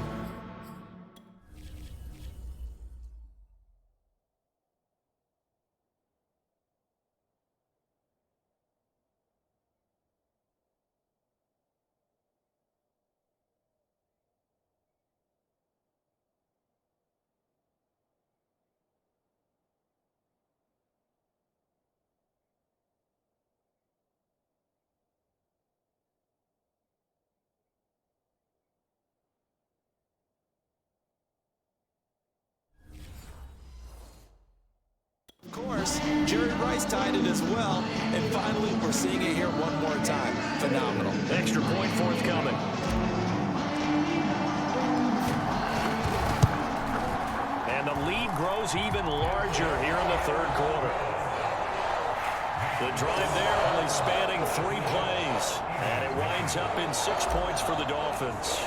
course, Jerry Rice tied it as well. And finally, we're seeing it here one more time. Phenomenal. Extra point forthcoming. And the lead grows even larger here in the third quarter. The drive there only spanning 3 plays. And it winds up in 6 points for the Dolphins.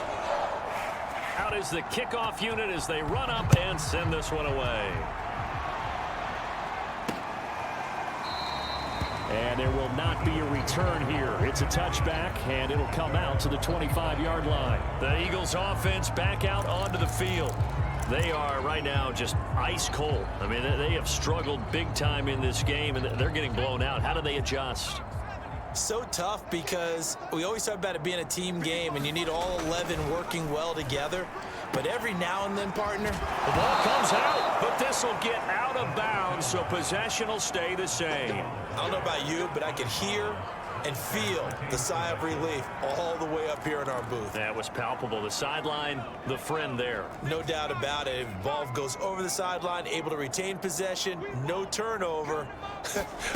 Out is the kickoff unit as they run up and send this one away. And there will not be a return here. It's a touchback, and it'll come out to the 25-yard line. The Eagles offense back out onto the field. They are right now just ice cold. I mean, they have struggled big time in this game, and they're getting blown out. How do they adjust? So tough because we always talk about it being a team game, and you need all 11 working well together. But every now and then, partner, the ball comes out, but this will get out of bounds, so possession will stay the same. I don't know about you, but I could hear and feel the sigh of relief all the way up here in our booth. That was palpable. The sideline, the friend there. No doubt about it. If the ball goes over the sideline, able to retain possession, no turnover.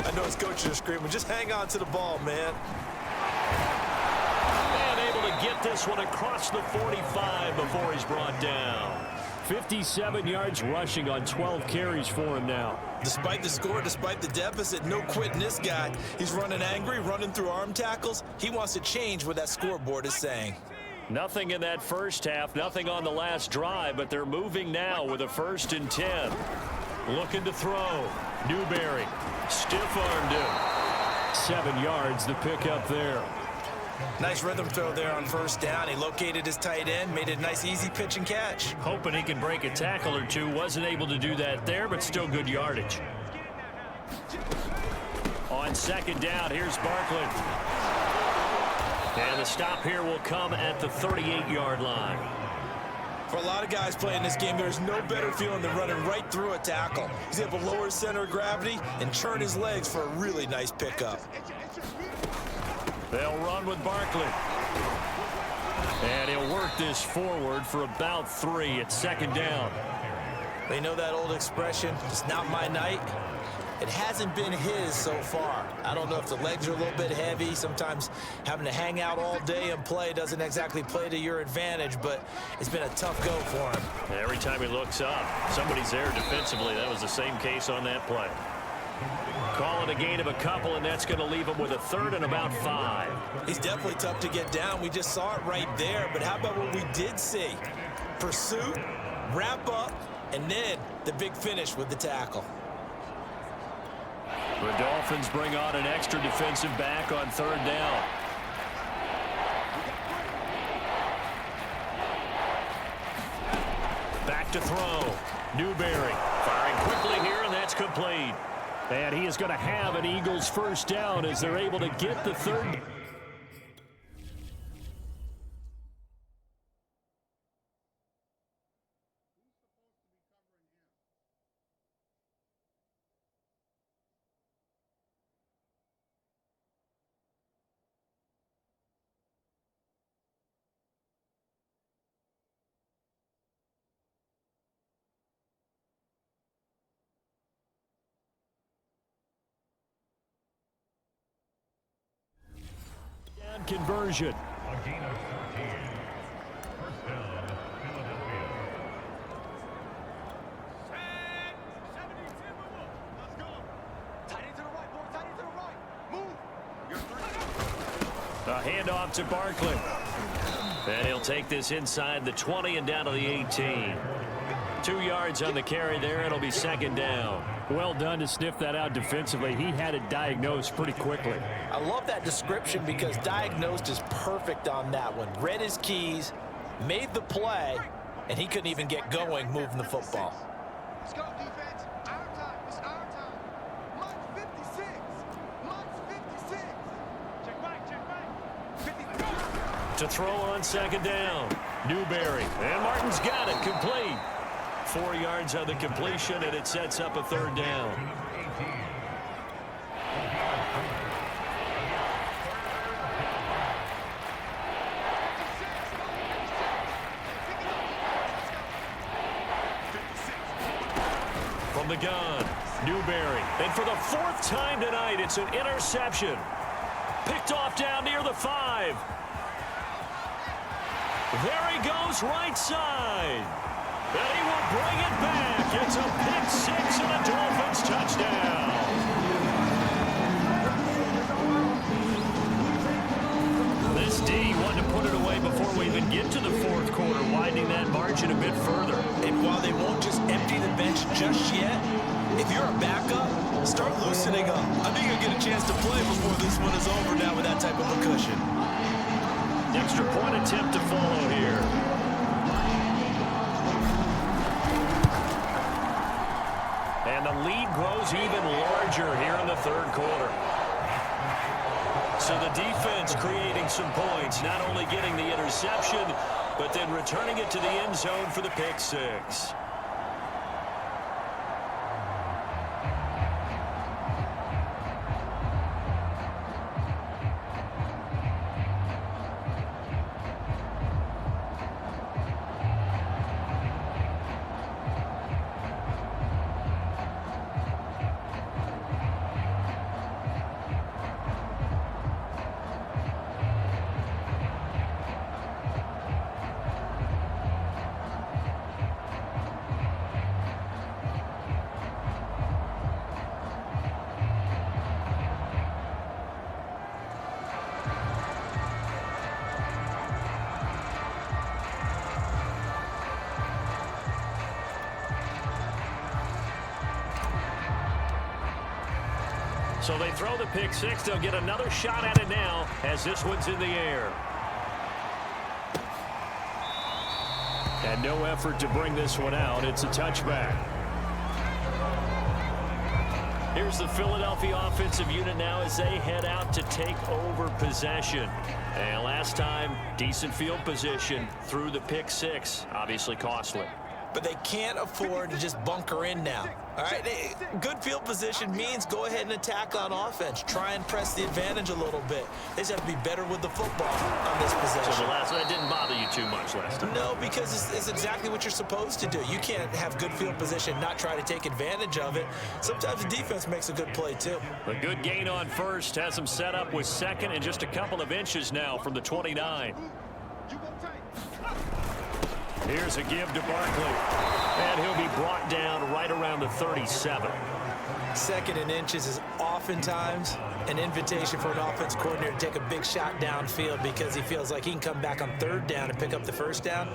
I know his coaches are screaming, just hang on to the ball, man. And able to get this one across the 45 before he's brought down. 57 yards rushing on 12 carries for him now. Despite the score, despite the deficit, no quitting this guy. He's running angry, running through arm tackles. He wants to change what that scoreboard is saying. Nothing in that first half, nothing on the last drive, but they're moving now with a 1st and 10. Looking to throw. Newberry stiff-armed him. 7 yards, the pickup there. Nice rhythm throw there on 1st down. He located his tight end, made it a nice, easy pitch and catch. Hoping he can break a tackle or two. Wasn't able to do that there, but still good yardage. On 2nd down, here's Barkley. And the stop here will come at the 38-yard line. For a lot of guys playing this game, there's no better feeling than running right through a tackle. He's able to lower his center of gravity and churn his legs for a really nice pickup. They'll run with Barkley. And he'll work this forward for about 3 at 2nd down. They know that old expression, it's not my night. It hasn't been his so far. I don't know if the legs are a little bit heavy. Sometimes having to hang out all day and play doesn't exactly play to your advantage, but it's been a tough go for him. Every time he looks up, somebody's there defensively. That was the same case on that play. Call it a gain of a couple, and that's going to leave him with a 3rd and about 5. He's definitely tough to get down. We just saw it right there, but how about what we did see? Pursuit, wrap up, and then the big finish with the tackle. The Dolphins bring on an extra defensive back on 3rd down. Back to throw. Newberry firing quickly here, and that's complete. And he is going to have an Eagles 1st down as they're able to get the 3rd. Conversion. A gain of 13. 1st down, Philadelphia. Let's go. Tight end to the right, boy. Tight end to the right. Move. You're 3. A handoff to Barkley. And he'll take this inside the 20 and down to the 18. 2 yards on the carry there. It'll be 2nd down. Well done to sniff that out defensively. He had it diagnosed pretty quickly. I love that description because diagnosed is perfect on that one. Read his keys, made the play, and he couldn't even get going moving the football. Let's go, defense. Our time. It's our time. March 56. March 56. Check back. 53. To throw on 2nd down. Newberry. And Martin's got it. Complete. 4 yards on the completion, and it sets up a 3rd down. From the gun, Newberry. And for the 4th time tonight, it's an interception. Picked off down near the 5. There he goes, right side. And he will bring it back. It's a pick 6 and a Dolphins touchdown. This D wanted to put it away before we even get to the 4th quarter, widening that margin a bit further. And while they won't just empty the bench just yet, if you're a backup, start loosening up. I think you'll get a chance to play before this one is over now with that type of a cushion. Extra point attempt to follow here. And the lead grows even larger here in the 3rd quarter. So the defense creating some points, not only getting the interception, but then returning it to the end zone for the pick 6. So they throw the pick six. They'll get another shot at it now as this one's in the air. And no effort to bring this one out. It's a touchback. Here's the Philadelphia offensive unit now as they head out to take over possession. And last time, decent field position through the pick six. Obviously costly. But they can't afford to just bunker in now. All right, good field position means go ahead and attack on offense. Try and press the advantage a little bit. They just have to be better with the football on this possession. So the last one didn't bother you too much last time? No, because it's exactly what you're supposed to do. You can't have good field position, not try to take advantage of it. Sometimes the defense makes a good play, too. A good gain on first has them set up with second and just a couple of inches now from the 29. Here's a give to Barkley. And he'll be brought down right around the 37. Second and inches is oftentimes an invitation for an offense coordinator to take a big shot downfield because he feels like he can come back on third down and pick up the first down.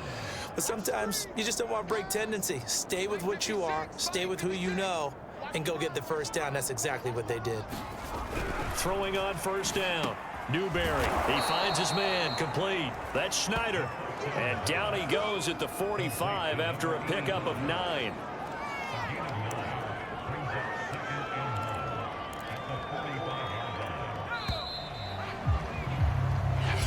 But sometimes you just don't want to break tendency. Stay with what you are, stay with who you know, and go get the first down. That's exactly what they did. Throwing on first down. Newberry, he finds his man, complete. That's Schneider. And down he goes at the 45 after a pickup of 9.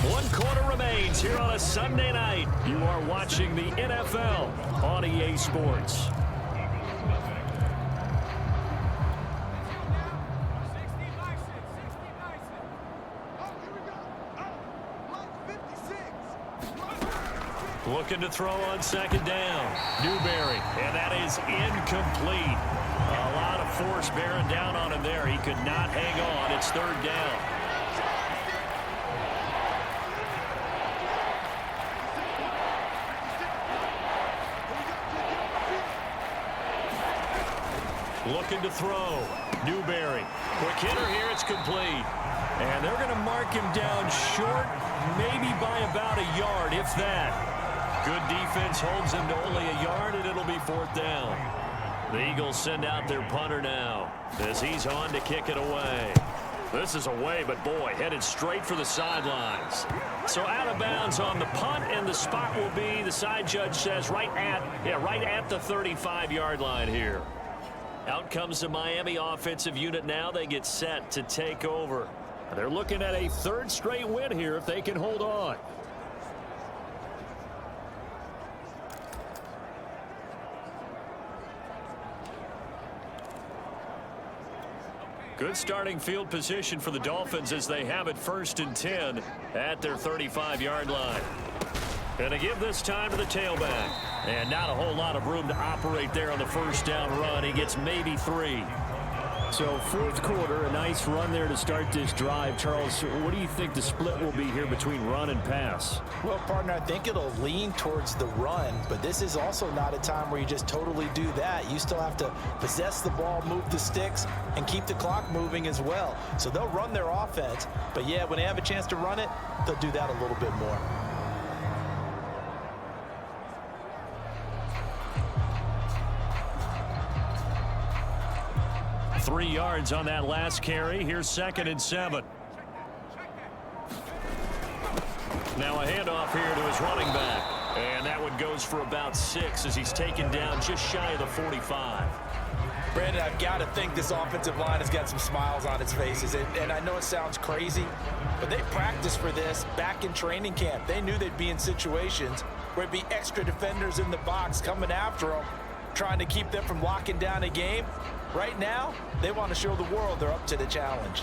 One quarter remains here on a Sunday night. You are watching the NFL on EA Sports. Looking to throw on second down. Newberry, and that is incomplete. A lot of force bearing down on him there. He could not hang on. It's third down. Looking to throw. Newberry. Quick hitter here. It's complete. And they're going to mark him down short, maybe by about a yard, if that. Good defense holds him to only a yard, and it'll be fourth down. The Eagles send out their punter now as he's on to kick it away. This is away, but boy, headed straight for the sidelines. So out of bounds on the punt, and the spot will be, the side judge says, right at the 35-yard line here. Out comes the Miami offensive unit now. They get set to take over. They're looking at a third straight win here if they can hold on. Good starting field position for the Dolphins as they have it 1st and 10 at their 35-yard line. Going to give this time to the tailback. And not a whole lot of room to operate there on the first down run. He gets maybe 3. So fourth quarter, a nice run there to start this drive. Charles, what do you think the split will be here between run and pass? Well, partner, I think it'll lean towards the run, but this is also not a time where you just totally do that. You still have to possess the ball, move the sticks, and keep the clock moving as well. So they'll run their offense, but yeah, when they have a chance to run it, they'll do that a little bit more. Three yards on that last carry. Here's 2nd and 7. Now a handoff here to his running back. And that one goes for about 6 as he's taken down just shy of the 45. Brandon, I've got to think this offensive line has got some smiles on its faces. And I know it sounds crazy, but they practiced for this back in training camp. They knew they'd be in situations where it'd be extra defenders in the box coming after them, trying to keep them from locking down a game. Right now, they want to show the world they're up to the challenge.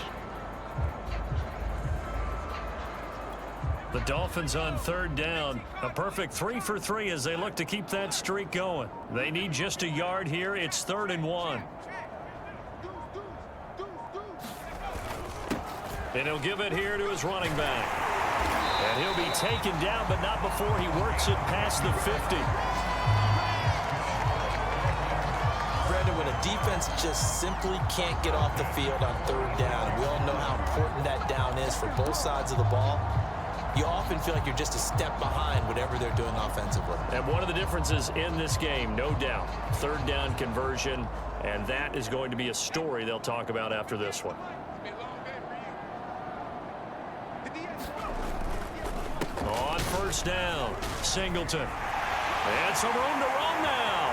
The Dolphins on third down. A perfect 3 for 3 as they look to keep that streak going. They need just a yard here. It's 3rd and 1. And he'll give it here to his running back. And he'll be taken down, but not before he works it past the 50. When a defense just simply can't get off the field on third down, and we all know how important that down is for both sides of the ball, you often feel like you're just a step behind whatever they're doing offensively. And one of the differences in this game, no doubt, third down conversion, and that is going to be a story they'll talk about after this one. first down. Singleton. And some room to run now.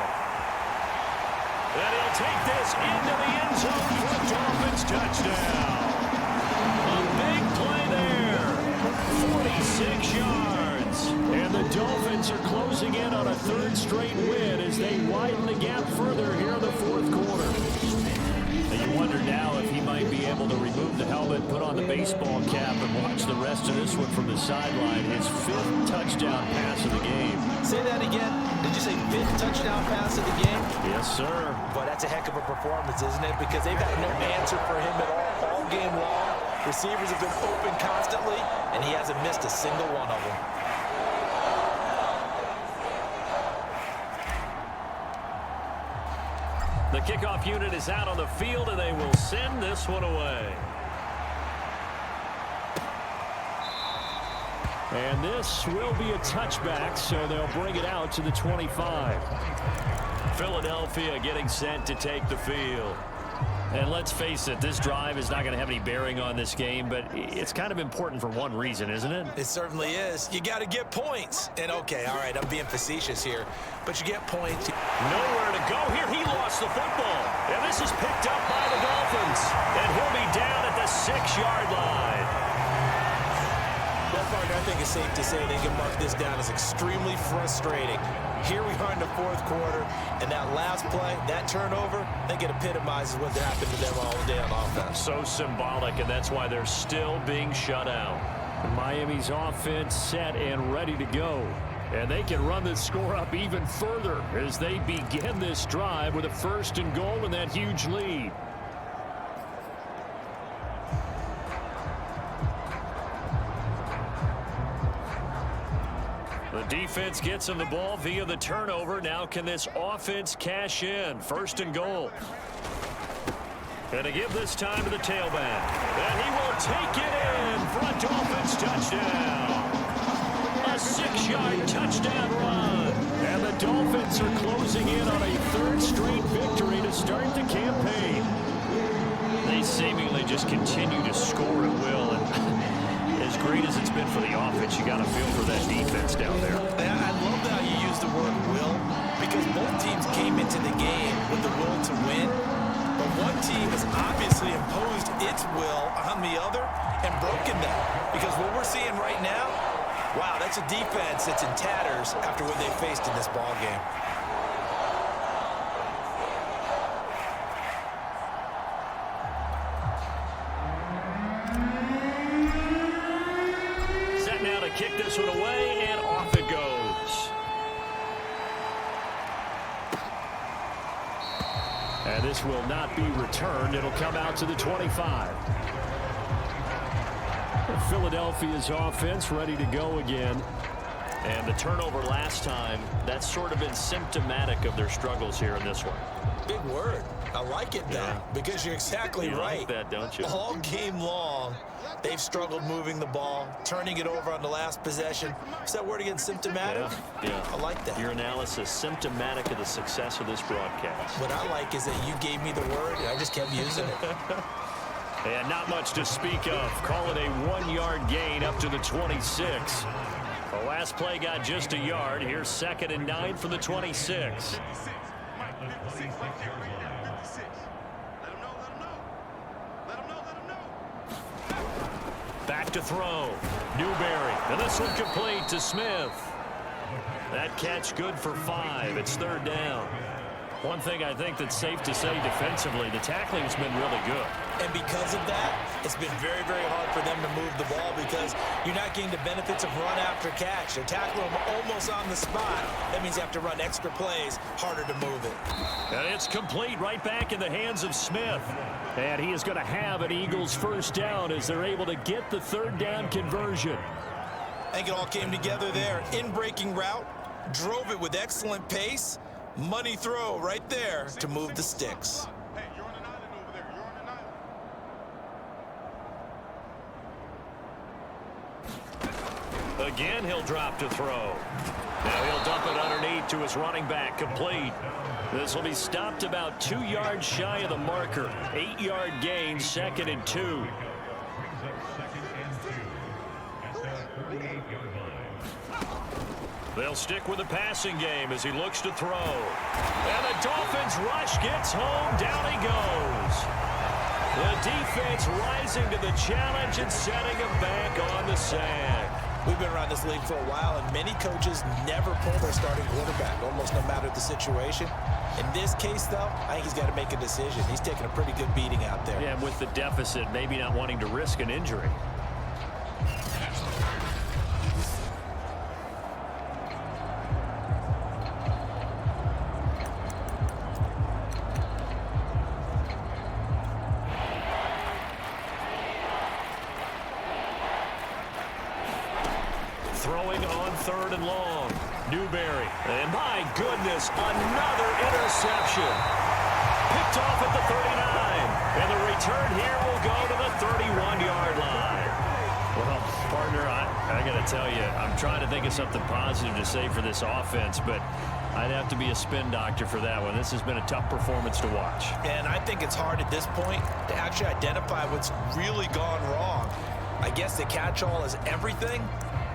And he'll take this into the end zone for a Dolphins touchdown. A big play there. 46 yards. And the Dolphins are closing in on a third straight win as they widen the gap further here in the fourth quarter. And you wonder now if he might be able to remove the helmet, put on the baseball cap, and watch the rest of this one from the sideline. His 5th touchdown pass of the game. Say that again. Did you say 5th touchdown pass of the game? Yes, sir. Boy, that's a heck of a performance, isn't it? Because they've had no answer for him at all game long. Receivers have been open constantly, and he hasn't missed a single one of them. The kickoff unit is out on the field, and they will send this one away. And this will be a touchback, so they'll bring it out to the 25. Philadelphia getting set to take the field. And let's face it, this drive is not going to have any bearing on this game, but it's kind of important for one reason, isn't it? It certainly is. You got to get points. And okay, all right, I'm being facetious here, but you get points. Nowhere to go here. He lost the football. And this is picked up by the Dolphins. And he'll be down at the 6-yard line. Well, partner, I think it's safe to say they can mark this down as extremely frustrating. Here we are in the fourth quarter, and that last play, that turnover, I think it epitomizes what happened to them all day on offense. So symbolic, and that's why they're still being shut out. Miami's offense set and ready to go. And they can run this score up even further as they begin this drive with a 1st and goal and that huge lead. The defense gets him the ball via the turnover. Now can this offense cash in? 1st and goal. And to give this time to the tailback. And he will take it in for a Dolphins touchdown. A 6-yard touchdown run. And the Dolphins are closing in on a 3rd straight victory to start the campaign. They seemingly just continue to score at will. And as great as it's been for the offense, you got to feel for that defense down there. I love how you use the word will, because both teams came into the game with the will to win. But one team has obviously imposed its will on the other and broken them. Because what we're seeing right now, wow, that's a defense that's in tatters after what they faced in this ball game. Set now to kick this one away, and off it goes. And this will not be returned. It'll come out to the 25. Philadelphia's offense ready to go again. And the turnover last time, that's sort of been symptomatic of their struggles here in this one. Big word. I like it, though, Yeah. because you're exactly You right. like that, don't you? All game long, they've struggled moving the ball, turning it over on the last possession. Is that word again, symptomatic? Yeah. I like that. Your analysis, symptomatic of the success of this broadcast. What I like is that you gave me the word, and I just kept using it. And not much to speak of. Call it a 1-yard gain up to the 26. The last play got just a yard. Here's 2nd and 9 from the 26. Back to throw. Newberry. And this one complete to Smith. That catch good for 5. It's 3rd down. One thing I think that's safe to say defensively, the tackling's been really good. And because of that, it's been very, very hard for them to move the ball because you're not getting the benefits of run after catch. They're tackling them almost on the spot. That means you have to run extra plays, harder to move it. And it's complete right back in the hands of Smith. And he is going to have an Eagles 1st down as they're able to get the 3rd down conversion. I think it all came together there. In-breaking route, drove it with excellent pace. Money throw right there to move the sticks. Hey, you're on an island over there. You're on an island. Again, he'll drop to throw. Now he'll dump it underneath to his running back, complete. This will be stopped about 2 yards shy of the marker. 8-yard gain, 2nd and 2. They'll stick with the passing game as he looks to throw. And the Dolphins rush gets home. Down he goes. The defense rising to the challenge and setting him back on the sack. We've been around this league for a while, and many coaches never pull their starting quarterback, almost no matter the situation. In this case, though, I think he's got to make a decision. He's taking a pretty good beating out there. Yeah, and with the deficit, maybe not wanting to risk an injury. Throwing on 3rd and long. Newberry. And my goodness, another interception. Picked off at the 39. And the return here will go to the 31-yard line. Well, partner, I got to tell you, I'm trying to think of something positive to say for this offense, but I'd have to be a spin doctor for that one. This has been a tough performance to watch. And I think it's hard at this point to actually identify what's really gone wrong. I guess the catch-all is everything.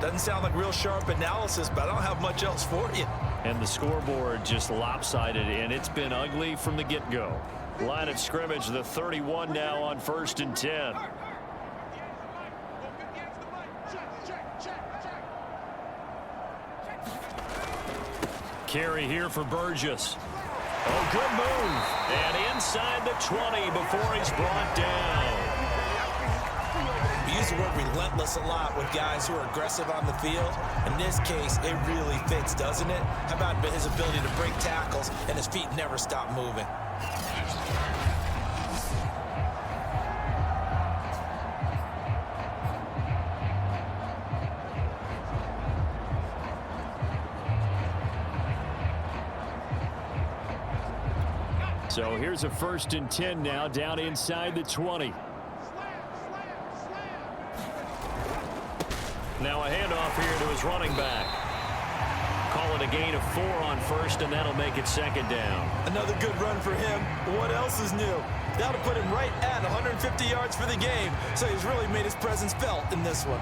Doesn't sound like real sharp analysis, but I don't have much else for you. And the scoreboard just lopsided, and it's been ugly from the get-go. Line of scrimmage, the 31 now on 1st and 10. Carry here for Burgess. Oh, good move. And inside the 20 before he's brought down. We use the word relentless a lot with guys who are aggressive on the field. In this case, it really fits, doesn't it? How about his ability to break tackles and his feet never stop moving? So here's a 1st and 10 now down inside the 20. Now a handoff here to his running back. Call it a gain of 4 on 1st, and that'll make it 2nd down. Another good run for him. What else is new? That'll put him right at 150 yards for the game, so he's really made his presence felt in this one.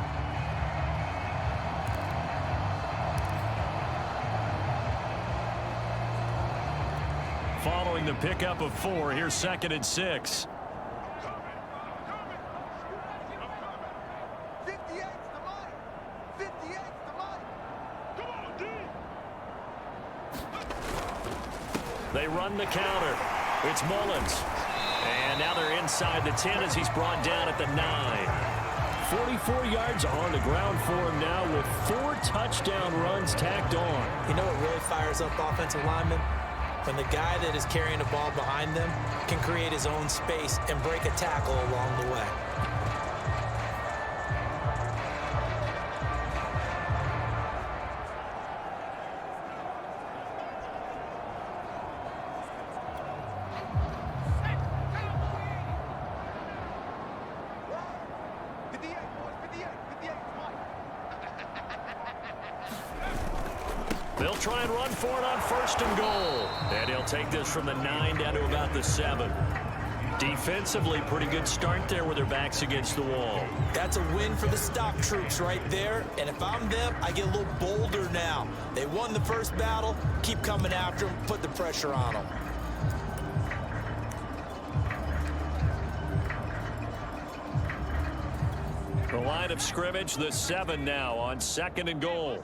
Following the pickup of 4, here's 2nd and 6. They run the counter. It's Mullins. And now they're inside the 10 as he's brought down at the 9. 44 yards on the ground for him now with 4 touchdown runs tacked on. You know what really fires up offensive linemen? When the guy that is carrying the ball behind them can create his own space and break a tackle along the way. They'll try and run for it on 1st and goal. And he'll take this from the 9 down to about the 7. Defensively, pretty good start there with their backs against the wall. That's a win for the stock troops right there. And if I'm them, I get a little bolder now. They won the first battle. Keep coming after them. Put the pressure on them. The line of scrimmage, the 7 now on 2nd and goal.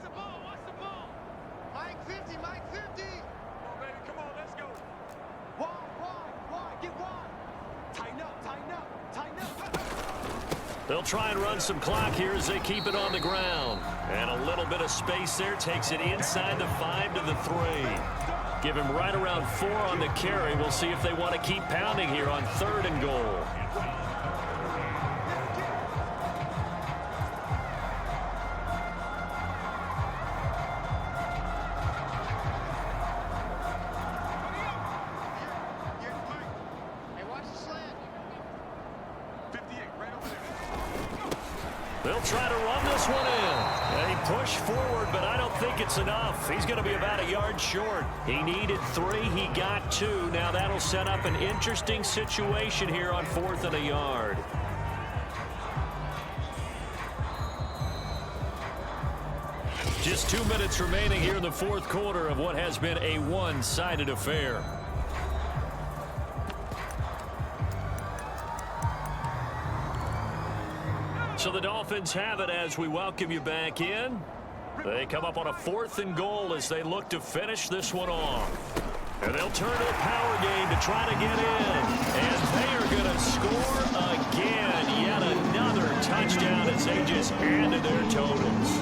They'll try and run some clock here as they keep it on the ground. And a little bit of space there takes it inside the 5 to the 3. Give him right around 4 on the carry. We'll see if they want to keep pounding here on 3rd and goal. They'll try to run this one in. And he pushed forward, but I don't think it's enough. He's going to be about a yard short. He needed 3. He got 2. Now that'll set up an interesting situation here on 4th and a yard. Just 2 minutes remaining here in the fourth quarter of what has been a one-sided affair. So the Dolphins have it as we welcome you back in. They come up on a 4th and goal as they look to finish this one off. And they'll turn to a power game to try to get in. And they are going to score again. Yet another touchdown as they just added their totals.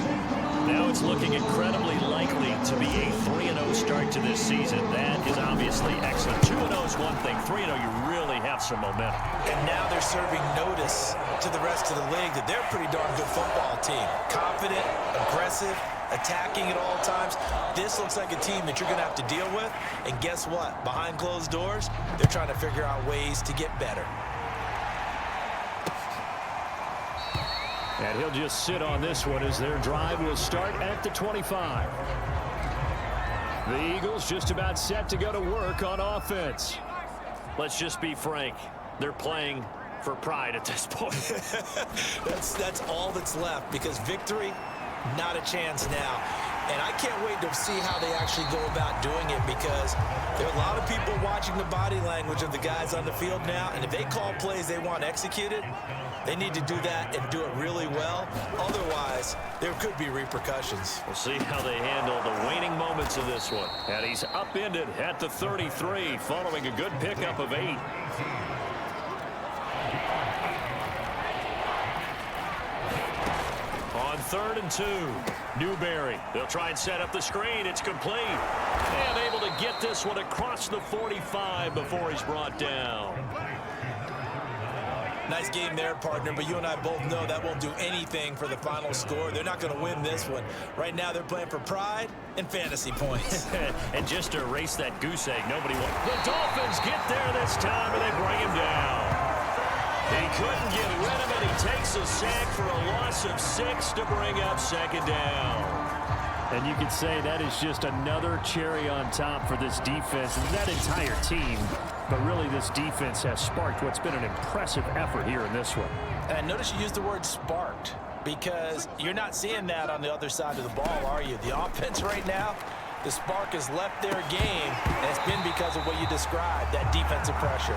Now it's looking incredibly likely to be a 3-0 start to this season. That is obviously excellent. 2-0 is one thing. 3-0, you really have some momentum. And now they're serving notice to the rest of the league that they're a pretty darn good football team. Confident, aggressive, attacking at all times. This looks like a team that you're going to have to deal with. And guess what? Behind closed doors, they're trying to figure out ways to get better. And he'll just sit on this one as their drive will start at the 25. The Eagles just about set to go to work on offense. Let's just be frank. They're playing for pride at this point. That's all that's left, because victory, not a chance now. And I can't wait to see how they actually go about doing it, because there are a lot of people watching the body language of the guys on the field now, and if they call plays they want executed, they need to do that and do it really well. Otherwise, there could be repercussions. We'll see how they handle the waning moments of this one. And he's upended at the 33 following a good pickup of 8. On 3rd and 2, Newberry. They'll try and set up the screen. It's complete. And able to get this one across the 45 before he's brought down. Nice game there, partner, but you and I both know that won't do anything for the final score. They're not going to win this one. Right now, they're playing for pride and fantasy points. And just to erase that goose egg, nobody wants. The Dolphins get there this time, and they bring him down. He couldn't get rid of it. He takes a sack for a loss of 6 to bring up 2nd down. And you could say that is just another cherry on top for this defense and that entire team. But really, this defense has sparked what's been an impressive effort here in this one. And notice you used the word sparked, because you're not seeing that on the other side of the ball, are you? The offense right now, the spark has left their game, and it's been because of what you described, that defensive pressure.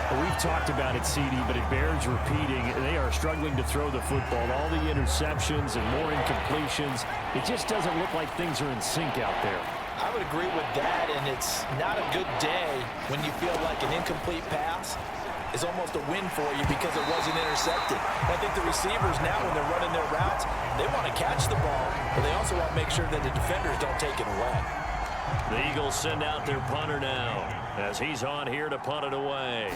Well, we've talked about it, CD, but it bears repeating. They are struggling to throw the football. All the interceptions and more incompletions. It just doesn't look like things are in sync out there. I would agree with that, and it's not a good day when you feel like an incomplete pass is almost a win for you because it wasn't intercepted. I think the receivers now, when they're running their routes, they want to catch the ball, but they also want to make sure that the defenders don't take it away. The Eagles send out their punter now as he's on here to punt it away.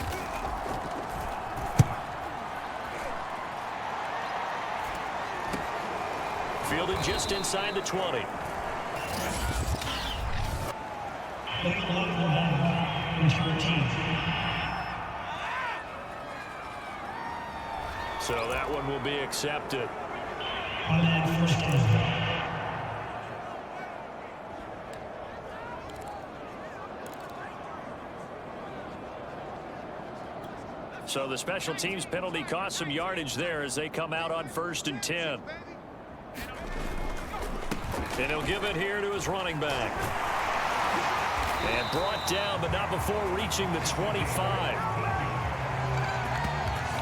Fielded just inside the 20. So that one will be accepted. So the special teams penalty cost some yardage there as they come out on 1st and 10. And he'll give it here to his running back. And brought down, but not before reaching the 25.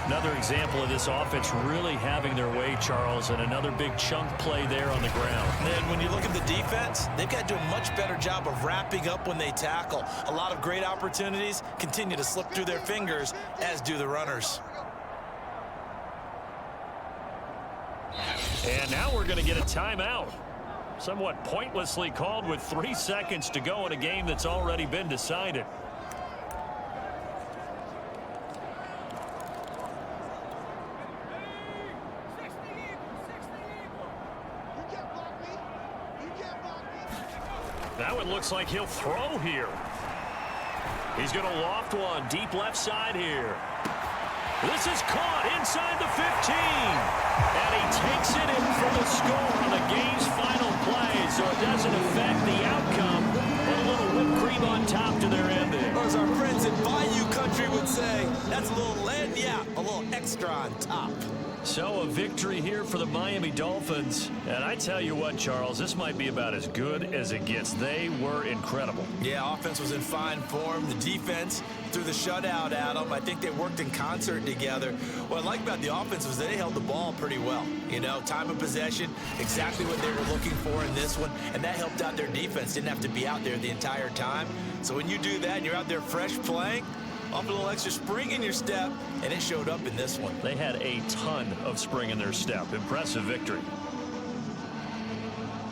Another example of this offense really having their way, Charles, and another big chunk play there on the ground. And when you look at the defense, they've got to do a much better job of wrapping up when they tackle. A lot of great opportunities continue to slip through their fingers, as do the runners. And now we're going to get a timeout. Somewhat pointlessly called with 3 seconds to go in a game that's already been decided. Now it looks like he'll throw here. He's going to loft one deep left side here. This is caught inside the 15. And he takes it in for the score on the game's final play. So it doesn't affect the outcome. But a little whipped cream on top to their ending. Or as our friends in Bayou Country would say, that's a little a little extra on top. So a victory here for the Miami Dolphins. And I tell you what, Charles, this might be about as good as it gets. They were incredible. Yeah, offense was in fine form. The defense threw the shutout at them. I think they worked in concert together. What I like about the offense was they held the ball pretty well. You know, time of possession, exactly what they were looking for in this one. And that helped out their defense. Didn't have to be out there the entire time. So when you do that and you're out there fresh playing, off a little extra spring in your step, and it showed up in this one. They had a ton of spring in their step. Impressive victory.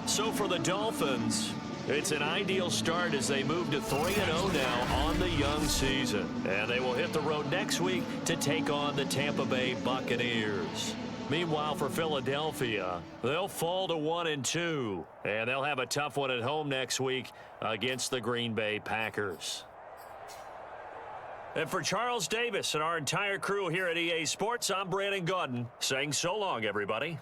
So for the Dolphins, it's an ideal start as they move to 3-0 now on the young season. And they will hit the road next week to take on the Tampa Bay Buccaneers. Meanwhile, for Philadelphia, they'll fall to 1-2. And they'll have a tough one at home next week against the Green Bay Packers. And for Charles Davis and our entire crew here at EA Sports, I'm Brandon Gaudin saying so long, everybody.